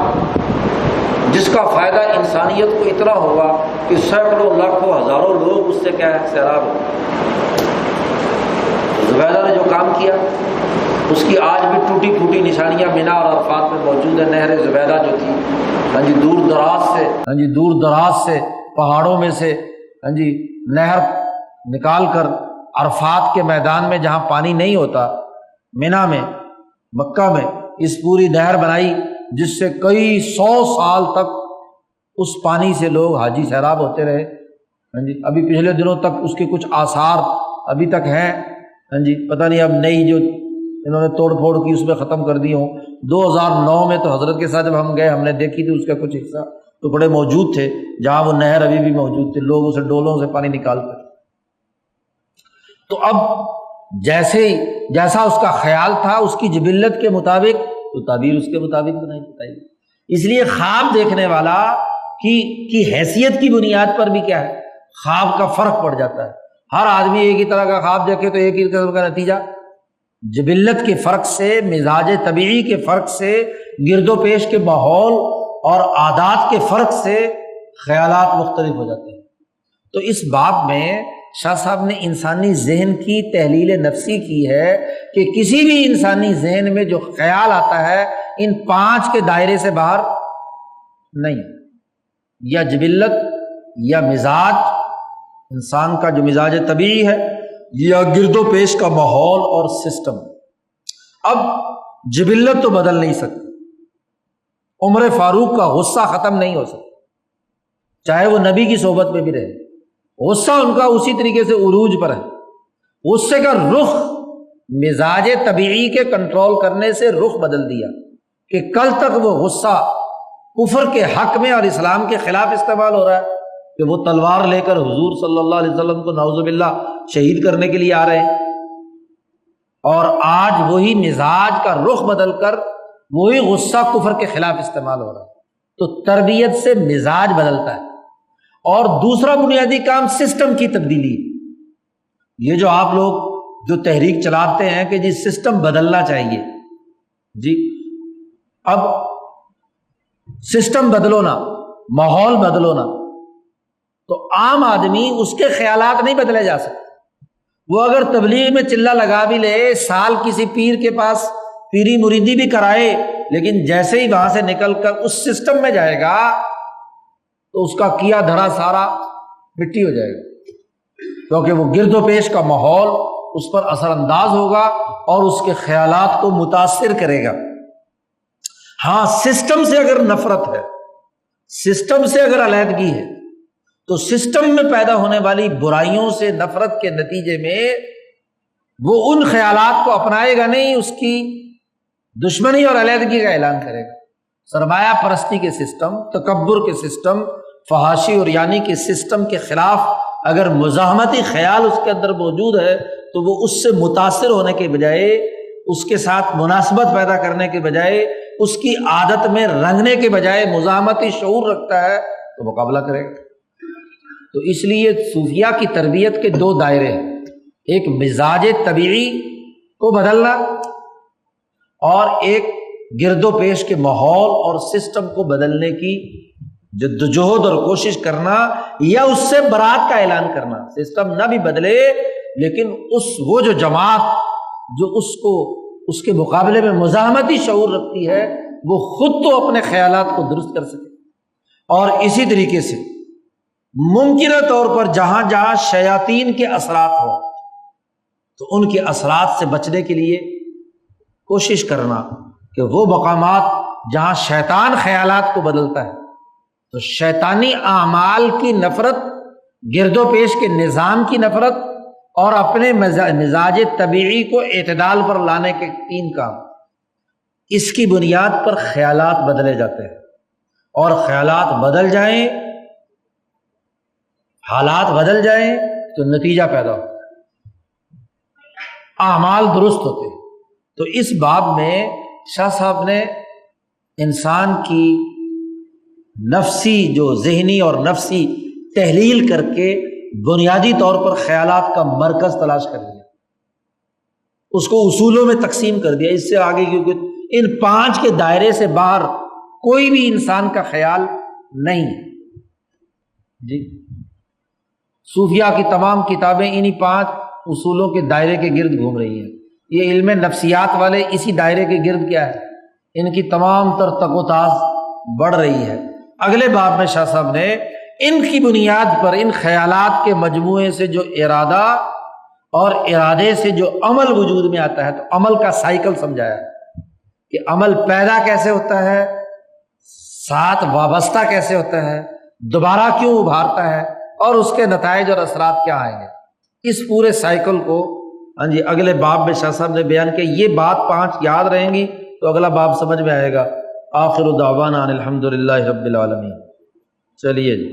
جس کا فائدہ انسانیت کو اتنا ہوگا کہ سینکڑوں لاکھوں ہزاروں لوگ اس سے کیا ہے سیراب ہو۔ زبیدہ نے جو کام کیا اس کی آج بھی ٹوٹی پھوٹی نشانیاں مینا اور عرفات میں موجود ہے۔ نہر زبیدہ جو تھی دور دراز سے پہاڑوں میں سے نہر نکال کر عرفات کے میدان میں جہاں پانی نہیں ہوتا، مینا میں، مکہ میں، اس پوری نہر بنائی جس سے کئی 100 سال تک اس پانی سے لوگ حاجی سیراب ہوتے رہے۔ ابھی پچھلے دنوں تک اس کے کچھ آثار ابھی تک ہیں، پتہ نہیں اب نئی جو انہوں نے توڑ پھوڑ کی اس میں ختم کر دی ہوں۔ 2009 میں تو حضرت کے ساتھ جب ہم گئے ہم نے دیکھی تھی، اس کا کچھ حصہ ٹکڑے موجود تھے جہاں وہ نہر ابھی بھی موجود تھے، لوگ اسے ڈولوں سے پانی نکالتے۔ تو اب جیسا اس کا خیال تھا اس کی جبلت کے مطابق تو تعبیر اس کے مطابق بنائی بتائی۔ اس لیے خواب دیکھنے والا کی حیثیت کی بنیاد پر بھی کیا ہے، خواب کا فرق پڑ جاتا ہے۔ ہر آدمی ایک ہی طرح کا خواب دیکھے تو ایک ہی قسم کا نتیجہ، جبلت کے فرق سے، مزاج طبیعی کے فرق سے، گرد و پیش کے ماحول اور عادات کے فرق سے خیالات مختلف ہو جاتے ہیں۔ تو اس باب میں شاہ صاحب نے انسانی ذہن کی تحلیل نفسی کی ہے کہ کسی بھی انسانی ذہن میں جو خیال آتا ہے ان 5 کے دائرے سے باہر نہیں، یا جبلت یا مزاج، انسان کا جو مزاج طبیعی ہے، یا گرد و پیش کا ماحول اور سسٹم۔ اب جبلت تو بدل نہیں سکتی، عمر فاروق کا غصہ ختم نہیں ہو سکتا چاہے وہ نبی کی صحبت میں بھی رہے، غصہ ان کا اسی طریقے سے عروج پر ہے۔ غصے کا رخ مزاج طبیعی کے کنٹرول کرنے سے رخ بدل دیا کہ کل تک وہ غصہ کفر کے حق میں اور اسلام کے خلاف استعمال ہو رہا ہے کہ وہ تلوار لے کر حضور صلی اللہ علیہ وسلم کو نعوذ باللہ شہید کرنے کے لیے آ رہے ہیں، اور آج وہی مزاج کا رخ بدل کر وہی غصہ کفر کے خلاف استعمال ہو رہا ہے۔ تو تربیت سے مزاج بدلتا ہے۔ اور دوسرا بنیادی کام سسٹم کی تبدیلی۔ یہ جو آپ لوگ جو تحریک چلاتے ہیں کہ جی سسٹم بدلنا چاہیے، جی اب سسٹم بدلو نا، ماحول بدلو نا، تو عام آدمی اس کے خیالات نہیں بدلے جا سکتے۔ وہ اگر تبلیغ میں چلہ لگا بھی لے، سال کسی پیر کے پاس پیری مریدی بھی کرائے، لیکن جیسے ہی وہاں سے نکل کر اس سسٹم میں جائے گا تو اس کا کیا دھرا سارا مٹی ہو جائے گا، کیونکہ وہ گرد و پیش کا ماحول اس پر اثر انداز ہوگا اور اس کے خیالات کو متاثر کرے گا۔ ہاں، سسٹم سے اگر نفرت ہے، سسٹم سے اگر علیحدگی ہے، تو سسٹم میں پیدا ہونے والی برائیوں سے نفرت کے نتیجے میں وہ ان خیالات کو اپنائے گا نہیں، اس کی دشمنی اور علیحدگی کا اعلان کرے گا۔ سرمایہ پرستی کے سسٹم، تکبر کے سسٹم، فحاشی اور یعنی کے سسٹم کے خلاف اگر مزاحمتی خیال اس کے اندر موجود ہے تو وہ اس سے متاثر ہونے کے بجائے، اس کے ساتھ مناسبت پیدا کرنے کے بجائے، اس کی عادت میں رنگنے کے بجائے مزاحمتی شعور رکھتا ہے تو مقابلہ کرے گا۔ تو اس لیے صوفیہ کی تربیت کے دو دائرے ہیں، ایک مزاج طبیعی کو بدلنا اور ایک گرد و پیش کے ماحول اور سسٹم کو بدلنے کی جدوجہد اور کوشش کرنا، یا اس سے برات کا اعلان کرنا۔ سسٹم نہ بھی بدلے لیکن وہ جو جماعت جو اس کے مقابلے میں مزاحمتی شعور رکھتی ہے وہ خود تو اپنے خیالات کو درست کر سکے، اور اسی طریقے سے ممکنہ طور پر جہاں جہاں شیاطین کے اثرات ہوں تو ان کے اثرات سے بچنے کے لیے کوشش کرنا کہ وہ مقامات جہاں شیطان خیالات کو بدلتا ہے تو شیطانی اعمال کی نفرت، گرد و پیش کے نظام کی نفرت اور اپنے مزاج طبیعی کو اعتدال پر لانے کے تین کام، اس کی بنیاد پر خیالات بدلے جاتے ہیں، اور خیالات بدل جائیں، حالات بدل جائیں تو نتیجہ پیدا ہو، اعمال درست ہوتے ہیں۔ تو اس باب میں شاہ صاحب نے انسان کی نفسی جو ذہنی اور نفسی تحلیل کر کے بنیادی طور پر خیالات کا مرکز تلاش کر لیا، اس کو اصولوں میں تقسیم کر دیا۔ اس سے آگے کیونکہ ان 5 کے دائرے سے باہر کوئی بھی انسان کا خیال نہیں جی۔ صوفیہ کی تمام کتابیں انہی 5 اصولوں کے دائرے کے گرد گھوم رہی ہیں۔ یہ علم نفسیات والے اسی دائرے کے گرد کیا ہے، ان کی تمام تر تک و تاز بڑھ رہی ہے۔ اگلے باب میں شاہ صاحب نے ان کی بنیاد پر، ان خیالات کے مجموعے سے جو ارادہ اور ارادے سے جو عمل وجود میں آتا ہے تو عمل کا سائیکل سمجھایا کہ عمل پیدا کیسے ہوتا ہے، ساتھ وابستہ کیسے ہوتا ہے، دوبارہ کیوں ابھارتا ہے، اور اس کے نتائج اور اثرات کیا آئیں گے۔ اس پورے سائیکل کو اگلے باب میں شاہ صاحب نے بیان کیا۔ یہ بات 5 یاد رہیں گی تو اگلا باب سمجھ میں آئے گا۔ آخر دعوانا ان الحمد للہ رب العالمین۔ چلیے جی۔